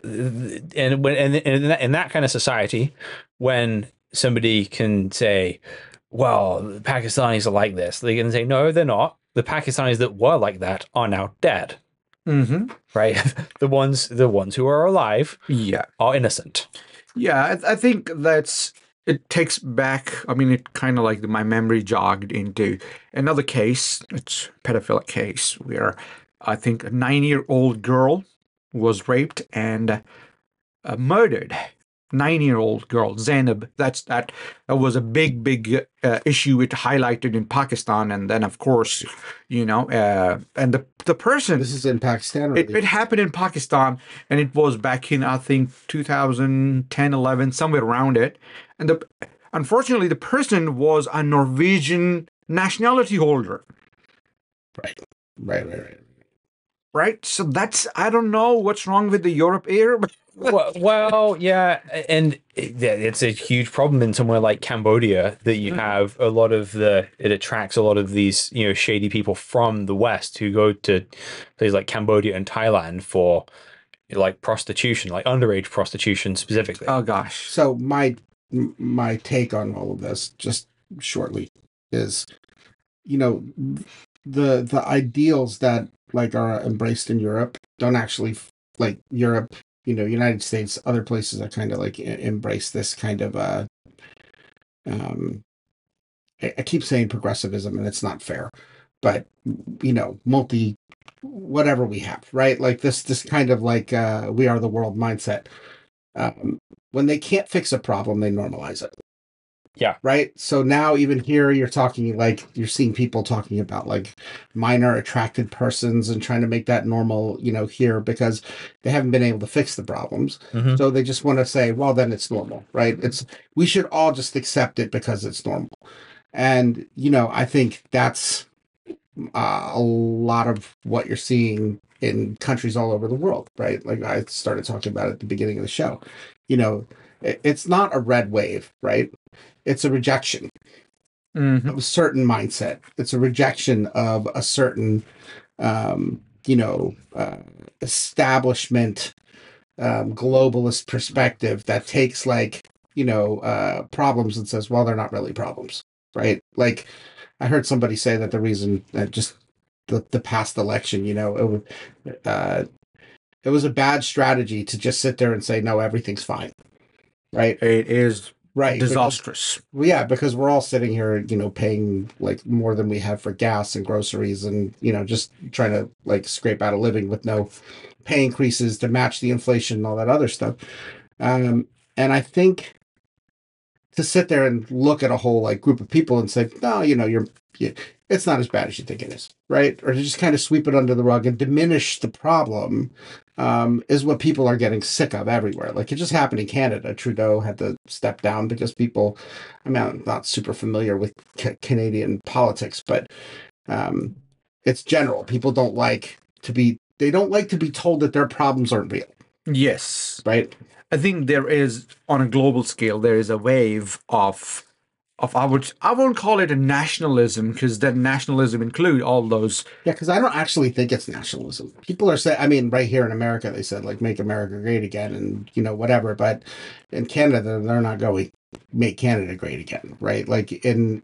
and when in that kind of society, when somebody can say, well, the Pakistanis are like this, they can say, no, they're not. The Pakistanis that were like that are now dead. Right? The ones who are alive are innocent. Yeah, I think it takes back, it kind of like my memory jogged into another case. It's a pedophilic case where I think a 9-year-old girl was raped and murdered. 9-year-old girl, Zainab. That was a big issue. It highlighted in Pakistan, and then of course, and the person. This is in Pakistan. It happened in Pakistan, and it was back in I think 2010, 11, somewhere around it. And unfortunately, the person was a Norwegian nationality holder. Right. Right. So I don't know what's wrong with the Europe here, but. Well, yeah, and it's a huge problem in somewhere like Cambodia that you have it attracts a lot of these, shady people from the West who go to places like Cambodia and Thailand for prostitution, like underage prostitution specifically. Oh gosh. So my take on all of this, just shortly, is, the ideals that are embraced in Europe don't actually Europe. United States, other places that kind of embrace this kind of I keep saying progressivism, and it's not fair, but whatever we have, right? Like this kind of like we are the world mindset. When they can't fix a problem, they normalize it. Yeah. Right. So now even here you're talking like you're seeing people talking about like minor attracted persons and trying to make that normal, here because they haven't been able to fix the problems. Mm-hmm. So they just want to say, well, then it's normal, right? We should all just accept it because it's normal. And, I think that's a lot of what you're seeing in countries all over the world, right? Like I started talking about at the beginning of the show. It's not a red wave, right? It's a rejection Mhm. of a certain mindset. It's a rejection of a certain, establishment, globalist perspective that takes problems and says, well, they're not really problems, right? Like I heard somebody say that the reason that just the past election, it was a bad strategy to just sit there and say, no, everything's fine, right? It is Right. disastrous. Because we're all sitting here, paying like more than we have for gas and groceries and, just trying to like scrape out a living with no pay increases to match the inflation and all that other stuff. And I think to sit there and look at a whole like group of people and say, no, it's not as bad as you think it is, right? Or to just kind of sweep it under the rug and diminish the problem is what people are getting sick of everywhere. Like it just happened in Canada. Trudeau had to step down because people, I'm not super familiar with Canadian politics, but it's general. People they don't like to be told that their problems aren't real, Yes. right? I think there is, on a global scale, there is a wave of I won't call it a nationalism, because that nationalism include all those. Yeah, because I don't actually think it's nationalism. People are saying, I mean, right here in America, they said like make America great again, and whatever. But in Canada, they're not going make Canada great again, right? Like in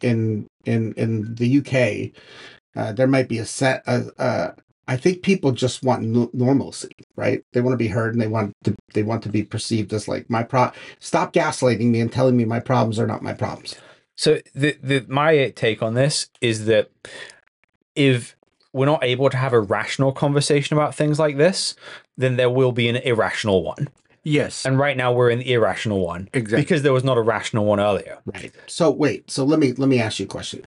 the UK, there might be a set. I think people just want normalcy, right? They want to be heard, and they want to be perceived as like Stop gaslighting me and telling me my problems are not my problems. So my take on this is that if we're not able to have a rational conversation about things like this, then there will be an irrational one. Yes. And right now we're in the irrational one. Exactly. Because there was not a rational one earlier. Right. So wait. So let me ask you a question.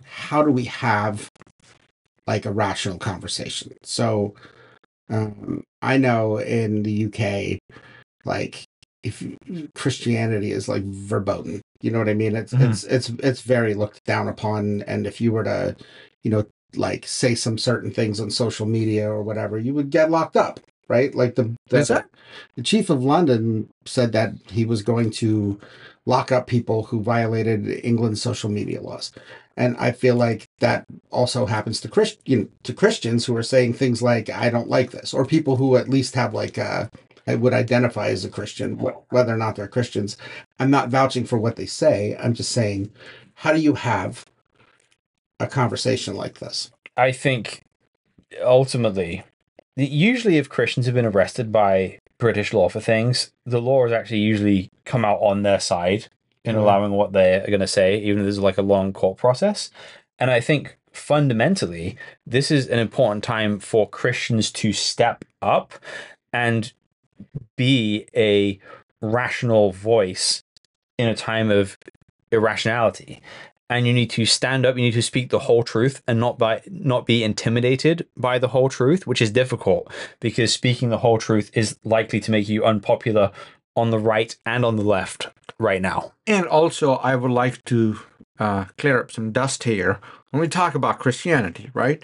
How do we have like a rational conversation? So I know in the UK, like if Christianity is like verboten, you know what I mean? It's very looked down upon, and if you were to, like say some certain things on social media or whatever, you would get locked up, right? Like the chief of London said that he was going to lock up people who violated England's social media laws. And I feel like that also happens to Christians who are saying things like, I don't like this, or people who at least have like I would identify as a Christian, whether or not they're Christians. I'm not vouching for what they say. I'm just saying, how do you have a conversation like this? I think ultimately, usually if Christians have been arrested by British law for things, the law has actually usually come out on their side in allowing what they're going to say, even if there's like a long court process. And I think fundamentally, this is an important time for Christians to step up and be a rational voice in a time of irrationality. And you need to stand up, you need to speak the whole truth and not be intimidated by the whole truth, which is difficult because speaking the whole truth is likely to make you unpopular on the right and on the left right now. And also, I would like to clear up some dust here when we talk about Christianity, right?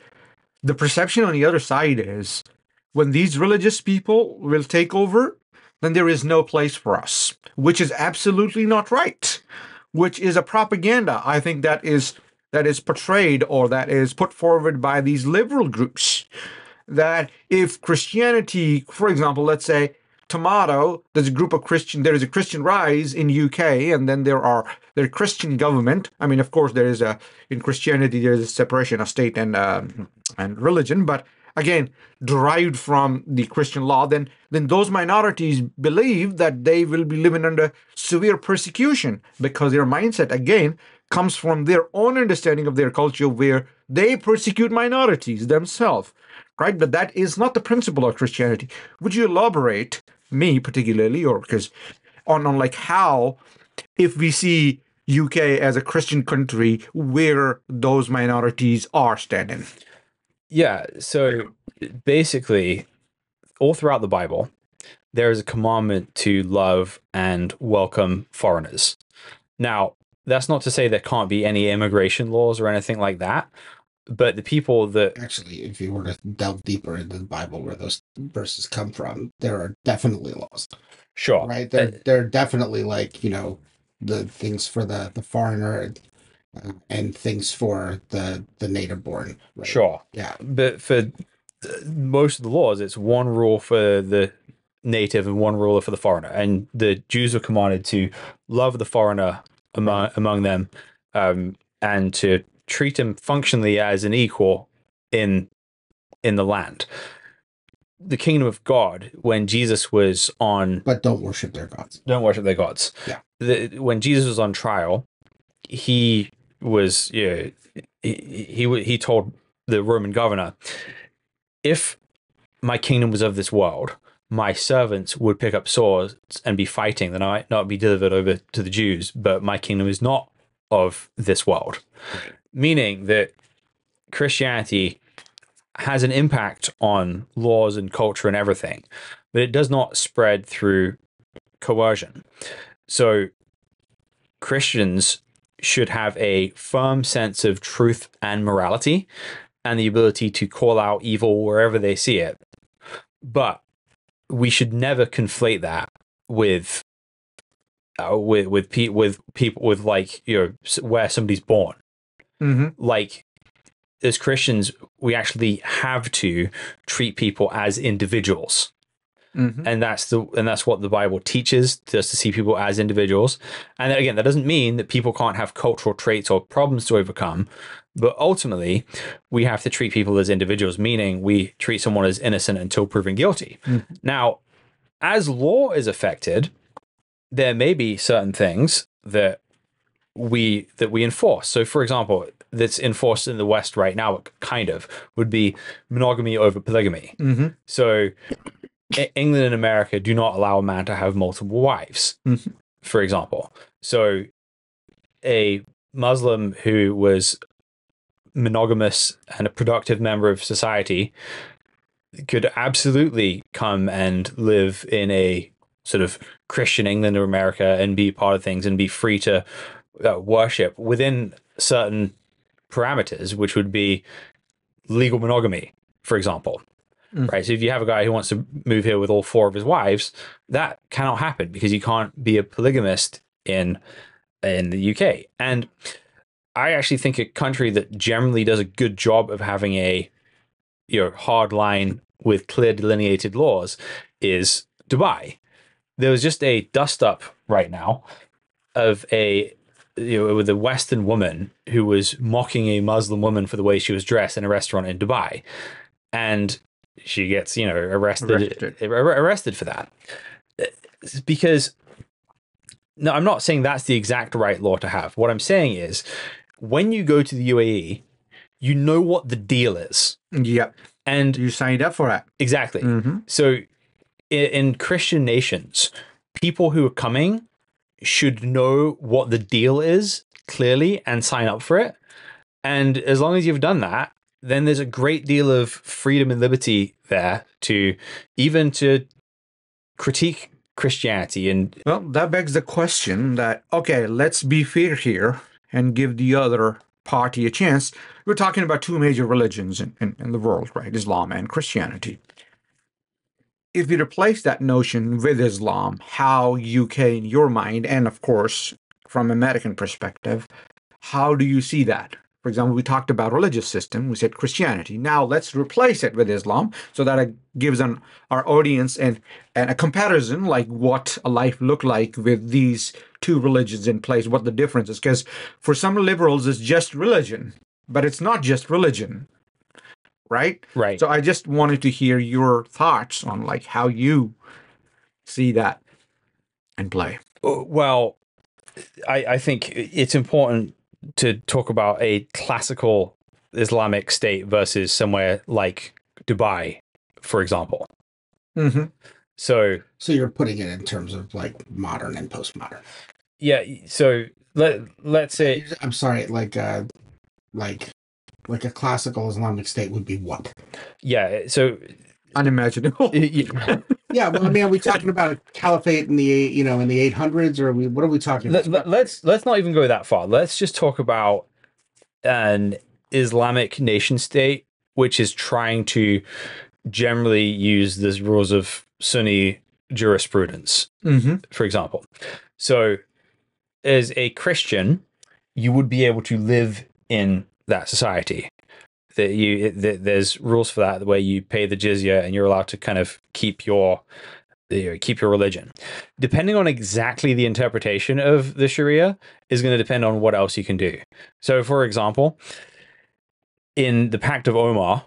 The perception on the other side is when these religious people will take over, then there is no place for us, which is absolutely not right, which is a propaganda. I think that is portrayed or that is put forward by these liberal groups, that if Christianity, for example, let's say Tomato, there's a Christian rise in UK, and then there's Christian government. I mean, of course, in Christianity, there is a separation of state and religion, but again, derived from the Christian law, then those minorities believe that they will be living under severe persecution because their mindset, again, comes from their own understanding of their culture where they persecute minorities themselves, right? But that is not the principle of Christianity. Would you elaborate, me particularly, or because on like how, if we see UK as a Christian country, where those minorities are standing? Yeah, so basically, all throughout the Bible, there is a commandment to love and welcome foreigners. Now, that's not to say there can't be any immigration laws or anything like that, but the people that Actually, if you were to delve deeper into the Bible where those verses come from, there are definitely laws, sure, right? They're definitely like, the things for the foreigner and things for the native born, right? sure, Yeah. but for most of the laws, it's one rule for the native and one rule for the foreigner, and the Jews were commanded to love the foreigner among them, and to treat him functionally as an equal in the land. The kingdom of God, when Jesus was on, But don't worship their gods. don't worship their gods. Yeah. When Jesus was on trial, he was, he told the Roman governor, if my kingdom was of this world, my servants would pick up swords and be fighting, then I might not be delivered over to the Jews, but my kingdom is not of this world. Meaning that Christianity has an impact on laws and culture and everything, but it does not spread through coercion. So Christians should have a firm sense of truth and morality and the ability to call out evil wherever they see it. But we should never conflate that with people with, like, where somebody's born. Mm-hmm. Like, as Christians, we actually have to treat people as individuals. Mm-hmm. And that's what the Bible teaches us, to see people as individuals. And then, again, that doesn't mean that people can't have cultural traits or problems to overcome, but ultimately we have to treat people as individuals, meaning we treat someone as innocent until proven guilty. Mm-hmm. Now, as law is affected, there may be certain things that we enforce. So, for example, that's enforced in the West right now, kind of, would be monogamy over polygamy. Mm-hmm. So England and America do not allow a man to have multiple wives, Mhm. for example. So a Muslim who was monogamous and a productive member of society could absolutely come and live in a sort of Christian England or America and be part of things and be free to worship within certain parameters, which would be legal monogamy, for example. Right. So if you have a guy who wants to move here with all four of his wives, that cannot happen because you can't be a polygamist in the UK. And I actually think a country that generally does a good job of having a hard line with clear delineated laws is Dubai. There was just a dust up right now of with a Western woman who was mocking a Muslim woman for the way she was dressed in a restaurant in Dubai, and she gets arrested for that. Because, no, I'm not saying that's the exact right law to have. What I'm saying is, when you go to the UAE, you know what the deal is. Yep. And You signed up for it. exactly. Mm-hmm. So in Christian nations, people who are coming should know what the deal is clearly and sign up for it. And as long as you've done that, then there's a great deal of freedom and liberty there to critique Christianity. And Well, that begs the question that, okay, let's be fair here and give the other party a chance. We're talking about two major religions in the world, right? Islam and Christianity. If you replace that notion with Islam, how UK in your mind, and of course, from American perspective, how do you see that? For example, we talked about religious system. We said Christianity. Now let's replace it with Islam so that it gives our audience and a comparison, like what a life looked like with these two religions in place, what the difference is. Because for some liberals, it's just religion, but it's not just religion. right? Right. So I just wanted to hear your thoughts on like how you see that in play. Well, I think it's important to talk about a classical Islamic state versus somewhere like Dubai, for example. Mm-hmm. So you're putting it in terms of like modern and postmodern. yeah, so let's say I'm sorry, like a classical Islamic state would be what? yeah, so Unimaginable. Yeah, well, I mean, are we talking about a caliphate in the in the 800s, or what are we talking about? let's not even go that far. Let's just talk about an Islamic nation state which is trying to generally use the rules of Sunni jurisprudence, Mm-hmm. for example. So, as a Christian, you would be able to live in that society. There's rules for that where you pay the jizya and you're allowed to kind of keep your religion. Depending on exactly the interpretation of the Sharia is going to depend on what else you can do. So, for example, in the Pact of Omar,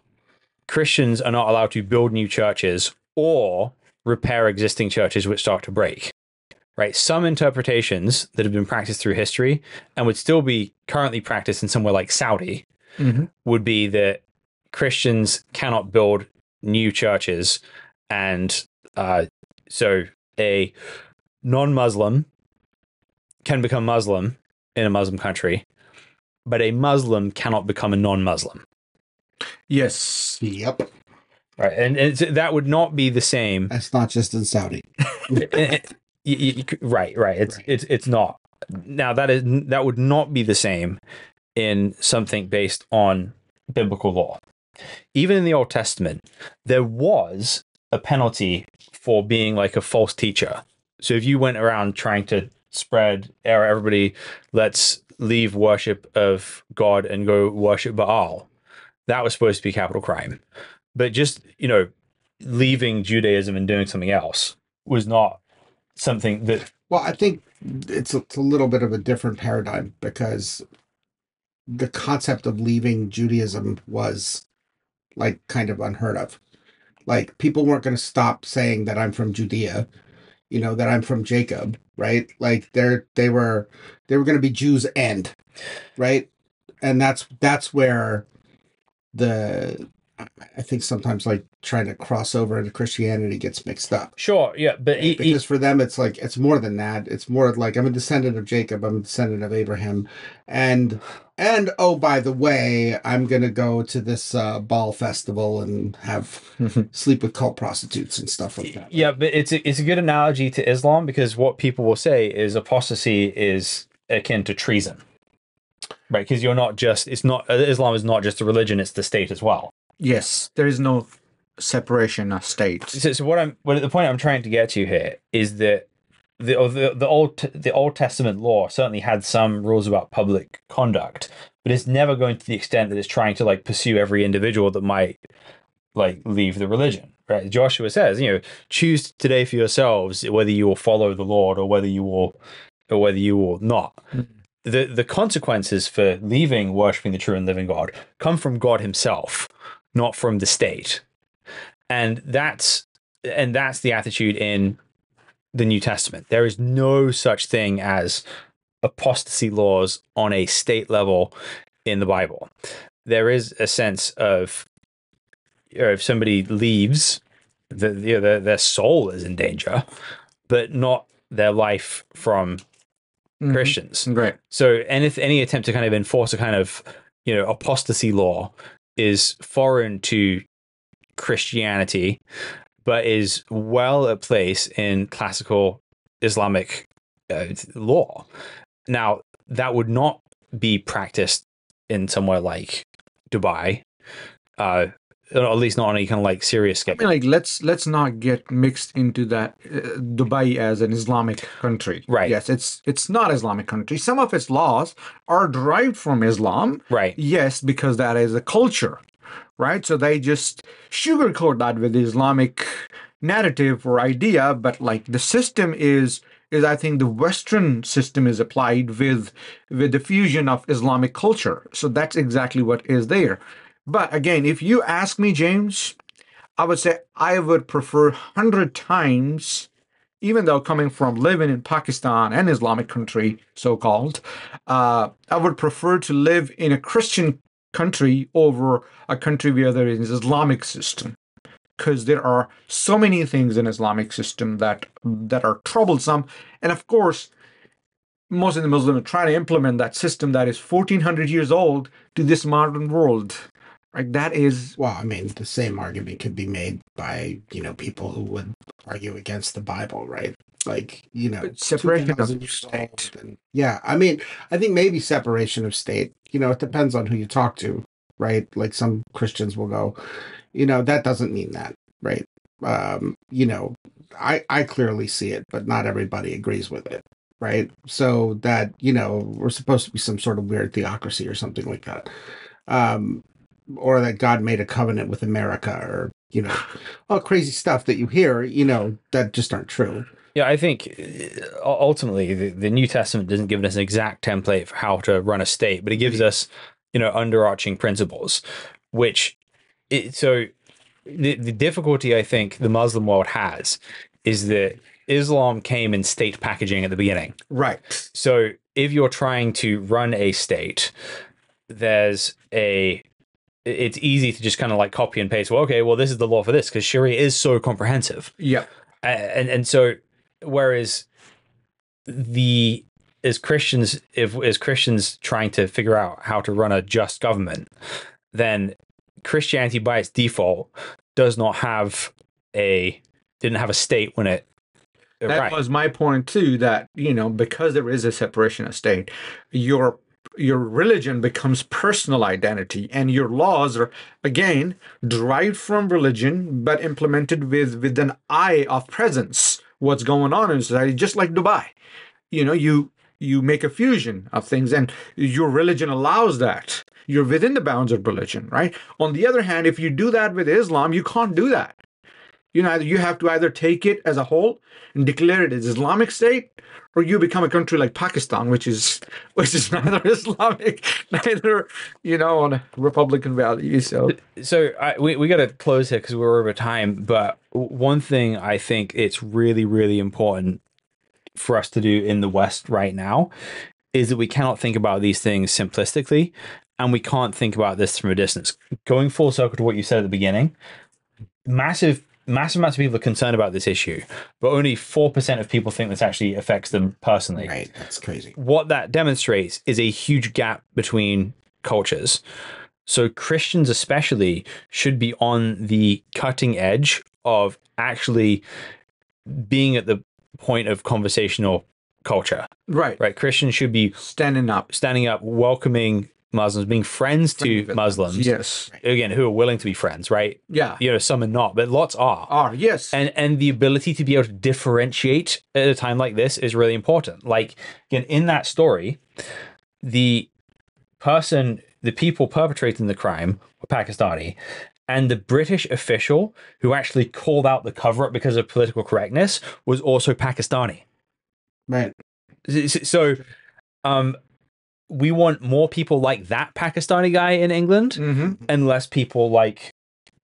Christians are not allowed to build new churches or repair existing churches which start to break. Right? Some interpretations that have been practiced through history and would still be currently practiced in somewhere like Saudi would be that Christians cannot build new churches, and so a non-Muslim can become Muslim in a Muslim country, but a Muslim cannot become a non-Muslim. Yes. Yep. Right, and that would not be the same. That's not just in Saudi. Right. It's not. Now that would not be the same in something based on biblical law. Even in the Old Testament, there was a penalty for being like a false teacher. So if you went around trying to spread everybody, let's leave worship of God and go worship Baal, that was supposed to be capital crime. But just, leaving Judaism and doing something else was not something that... Well, I think it's a little bit of a different paradigm, because the concept of leaving Judaism was like kind of unheard of. Like, people weren't going to stop saying that I'm from Judea, that I'm from Jacob, right? Like they were going to be Jews and, right? And that's where I think sometimes like trying to cross over into Christianity gets mixed up. Sure, yeah, but because for them it's like it's more than that. It's more like I'm a descendant of Jacob, I'm a descendant of Abraham, and oh, by the way, I'm gonna go to this ball festival and have sleep with cult prostitutes and stuff like that. Yeah, but it's a good analogy to Islam, because what people will say is apostasy is akin to treason, right? Because Islam is not just a religion; it's the state as well. Yes, there is no separation of states. So the point I'm trying to get to here is that the Old Testament law certainly had some rules about public conduct, but it's never going to the extent that it's trying to like pursue every individual that might like leave the religion. Right? Joshua says, choose today for yourselves whether you will follow the Lord or whether you will not. Mm-hmm. The consequences for leaving worshiping the true and living God come from God Himself, not from the state. And that's the attitude in the New Testament. There is no such thing as apostasy laws on a state level in the Bible. There is a sense of, if somebody leaves, their soul is in danger, but not their life from Christians. Right. So any attempt to kind of enforce a kind of apostasy law is foreign to Christianity, but is well at place in classical Islamic law. Now, that would not be practiced in somewhere like Dubai, or at least not on any kind of like serious scale. I mean, like let's not get mixed into that Dubai as an Islamic country. Right. Yes, it's not Islamic country. Some of its laws are derived from Islam. Right. Yes, because that is a culture. Right. So they just sugarcoat that with the Islamic narrative or idea, but like the system is I think the Western system is applied with the fusion of Islamic culture. So that's exactly what is there. But again, if you ask me, James, I would say I would prefer 100 times, even though coming from living in Pakistan, an Islamic country, so-called, I would prefer to live in a Christian country over a country where there is an Islamic system. Because there are so many things in Islamic system that are troublesome. And of course, most of the Muslims are trying to implement that system that is 1400 years old to this modern world. Right? That is, Well, I mean, the same argument could be made by, people who would argue against the Bible, right? Like, separation of 2,000 years state. old. And, yeah, I mean, I think maybe separation of state, it depends on who you talk to, right? Like some Christians will go, that doesn't mean that, right? I clearly see it, but not everybody agrees with it, right? So that, we're supposed to be some sort of weird theocracy or something like that. Or that God made a covenant with America, or, all crazy stuff that you hear, that just aren't true. Yeah, I think ultimately the New Testament doesn't give us an exact template for how to run a state, but it gives us, underarching principles, so the difficulty I think the Muslim world has is that Islam came in state packaging at the beginning. Right. So if you're trying to run a state, it's easy to just kind of like copy and paste. Well, okay, well, this is the law for this because Sharia is so comprehensive. Yeah. And so, whereas as Christians trying to figure out how to run a just government, then Christianity by its default didn't have a state when it. That was my point too. That because there is a separation of state, your religion becomes personal identity, and your laws are again derived from religion, but implemented with an eye of presence. What's going on in society, just like Dubai. You make a fusion of things, and your religion allows that. You're within the bounds of religion, right? On the other hand, if you do that with Islam, you can't do that. You have to either take it as a whole and declare it as Islamic State, or you become a country like Pakistan, which is neither Islamic, neither on a Republican value. So we got to close here because we're over time. But one thing I think it's really, really important for us to do in the West right now is that we cannot think about these things simplistically, and we can't think about this from a distance. Going full circle to what you said at the beginning, massive amounts of people are concerned about this issue, but only 4% of people think this actually affects them personally. Right, that's crazy. What that demonstrates is a huge gap between cultures. So Christians especially should be on the cutting edge of actually being at the point of conversational culture. Right. Christians should be standing up, welcoming Muslims, being friends to Muslims. Yes. Again, who are willing to be friends, right? Yeah. Some are not, but lots are. Yes. And the ability to be able to differentiate at a time like this is really important. Like, again, in that story, the people perpetrating the crime were Pakistani, and the British official who actually called out the cover-up because of political correctness was also Pakistani. Right. So, we want more people like that Pakistani guy in England, and less people like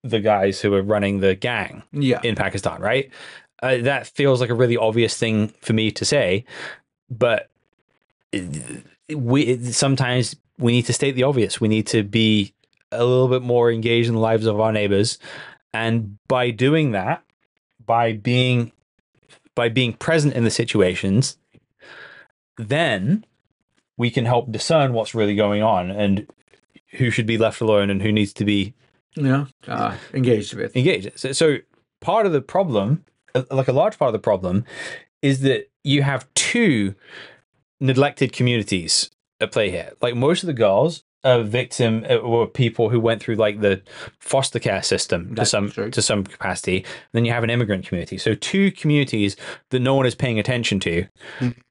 the guys who are running the gang in Pakistan, right? That feels like a really obvious thing for me to say, but sometimes we need to state the obvious. We need to be a little bit more engaged in the lives of our neighbors, and by doing that, by being present in the situations, then we can help discern what's really going on and who should be left alone and who needs to be engaged with. So part of the problem, like a large part of the problem, is that you have two neglected communities at play here. Like, most of the girls were people who went through like the foster care system to some capacity. Then you have an immigrant community. So two communities that no one is paying attention to.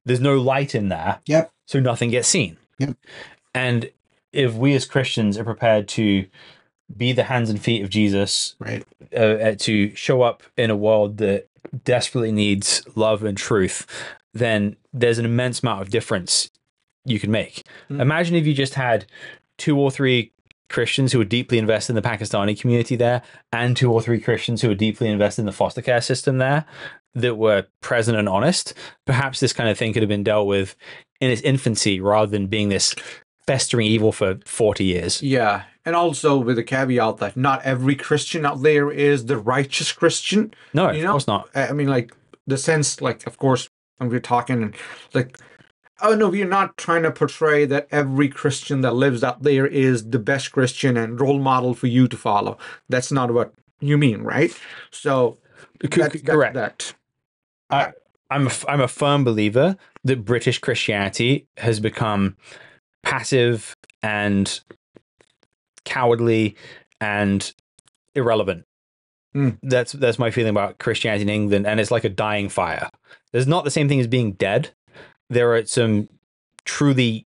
There's no light in there. Yep. So nothing gets seen. Yep. And if we as Christians are prepared to be the hands and feet of Jesus, right, to show up in a world that desperately needs love and truth, then there's an immense amount of difference you can make. Imagine if you just had 2 or 3 Christians who are deeply invested in the Pakistani community there, and 2 or 3 Christians who are deeply invested in the foster care system there, that were present and honest, perhaps this kind of thing could have been dealt with in its infancy rather than being this festering evil for 40 years. Yeah. And also with the caveat that not every Christian out there is the righteous Christian. No, you of know? course not. I mean, like, the sense, like, of course, when we're talking, like, oh no, we're not trying to portray that every Christian that lives out there is the best Christian and role model for you to follow. That's not what you mean, right? So, Correct. I'm a firm believer that British Christianity has become passive and cowardly and irrelevant. That's my feeling about Christianity in England, and it's like a dying fire. There's not the same thing as being dead. There are some truly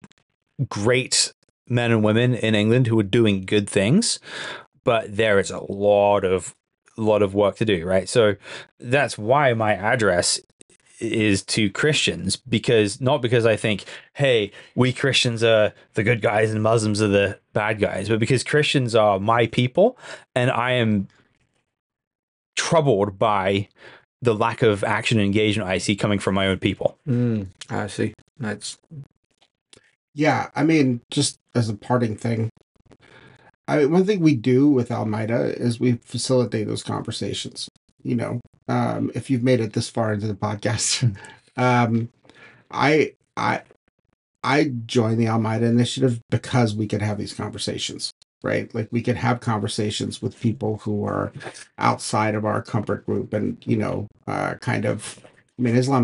great men and women in England who are doing good things, but there is a lot of work to do, right? So that's why my address is to Christians, not because I think, hey, we Christians are the good guys and Muslims are the bad guys, but because Christians are my people, and I am troubled by the lack of action and engagement I see coming from my own people. I see. Yeah, I mean, just as a parting thing, one thing we do with Almeida is we facilitate those conversations. You know, if you've made it this far into the podcast, I joined the Almeida Initiative because we could have these conversations, right? Like, we could have conversations with people who are outside of our comfort group, and Islam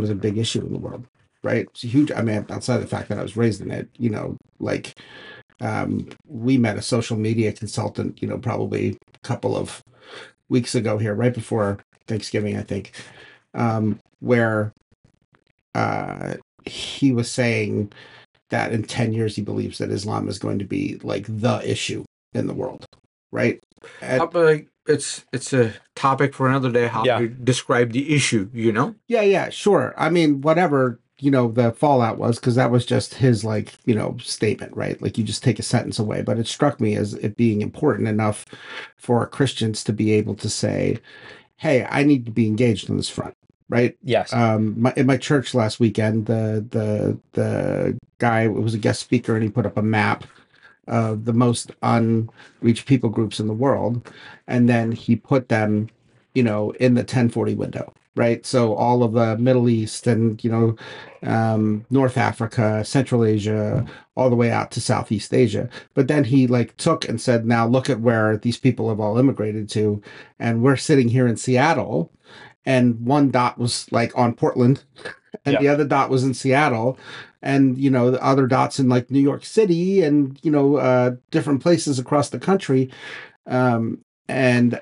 is a big issue in the world, right? It's a huge. I mean, outside of the fact that I was raised in it, we met a social media consultant, probably a couple of weeks ago here, right before Thanksgiving, I think, where he was saying that in 10 years he believes that Islam is going to be like the issue in the world, right? It's a topic for another day, how to describe the issue, Yeah, sure. I mean, whatever, the fallout was, because that was just his, statement, right? Like, you just take a sentence away. But it struck me as it being important enough for Christians to be able to say, hey, I need to be engaged on this front, right? Yes. In my church last weekend, the guy was a guest speaker, and he put up a map of the most unreached people groups in the world, and then he put them, in the 1040 window, right? So all of the Middle East and North Africa, Central Asia, all the way out to Southeast Asia. But then he took and said, now look at where these people have all immigrated to, and we're sitting here in Seattle, and one dot was on Portland, and the other dot was in Seattle, and the other dots in New York City, and different places across the country, and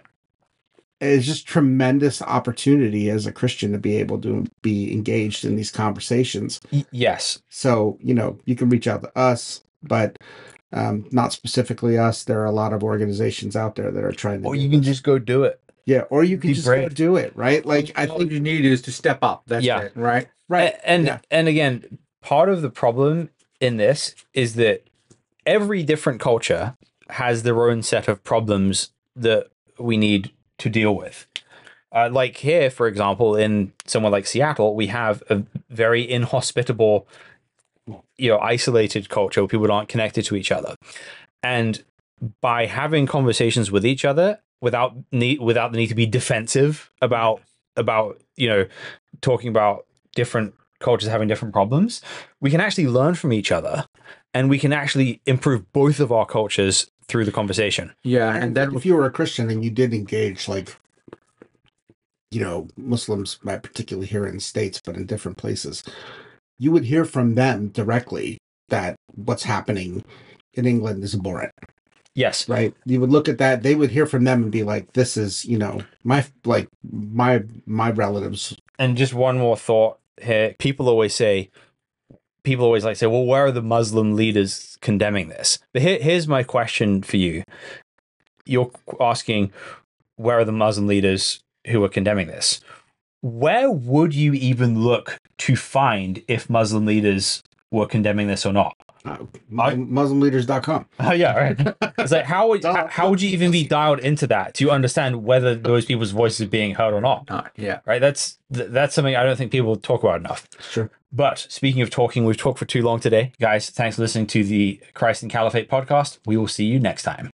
it's just tremendous opportunity as a Christian to be able to be engaged in these conversations. Yes. So you can reach out to us, but not specifically us. There are a lot of organizations out there that are trying to. Or you can just go do it. Yeah, or you can just go do it, right? I all think you need is to step up. That's it, right? Right. And again, part of the problem in this is that every different culture has their own set of problems that we need to deal with. Like here, for example, in somewhere like Seattle, we have a very inhospitable, isolated culture where people aren't connected to each other. And by having conversations with each other without the need to be defensive about talking about different cultures having different problems, we can actually learn from each other, and we can actually improve both of our cultures through the conversation. Yeah, and then if you were a Christian and you did engage, Muslims, particularly here in the States, but in different places, you would hear from them directly that what's happening in England is abhorrent. Yes. Right. You would look at that. They would hear from them and be like, this is, my relatives. And just one more thought here. People always say, well, where are the Muslim leaders condemning this? But here's my question for you. You're asking, where are the Muslim leaders who are condemning this? Where would you even look to find if Muslim leaders were condemning this or not. MuslimLeaders.com. Oh yeah, right. It's like how would you even be dialed into that to understand whether those people's voices are being heard or not? Yeah. Right. That's something I don't think people talk about enough. Sure. But speaking of talking, we've talked for too long today, guys. Thanks for listening to the Christ and Caliphate podcast. We will see you next time.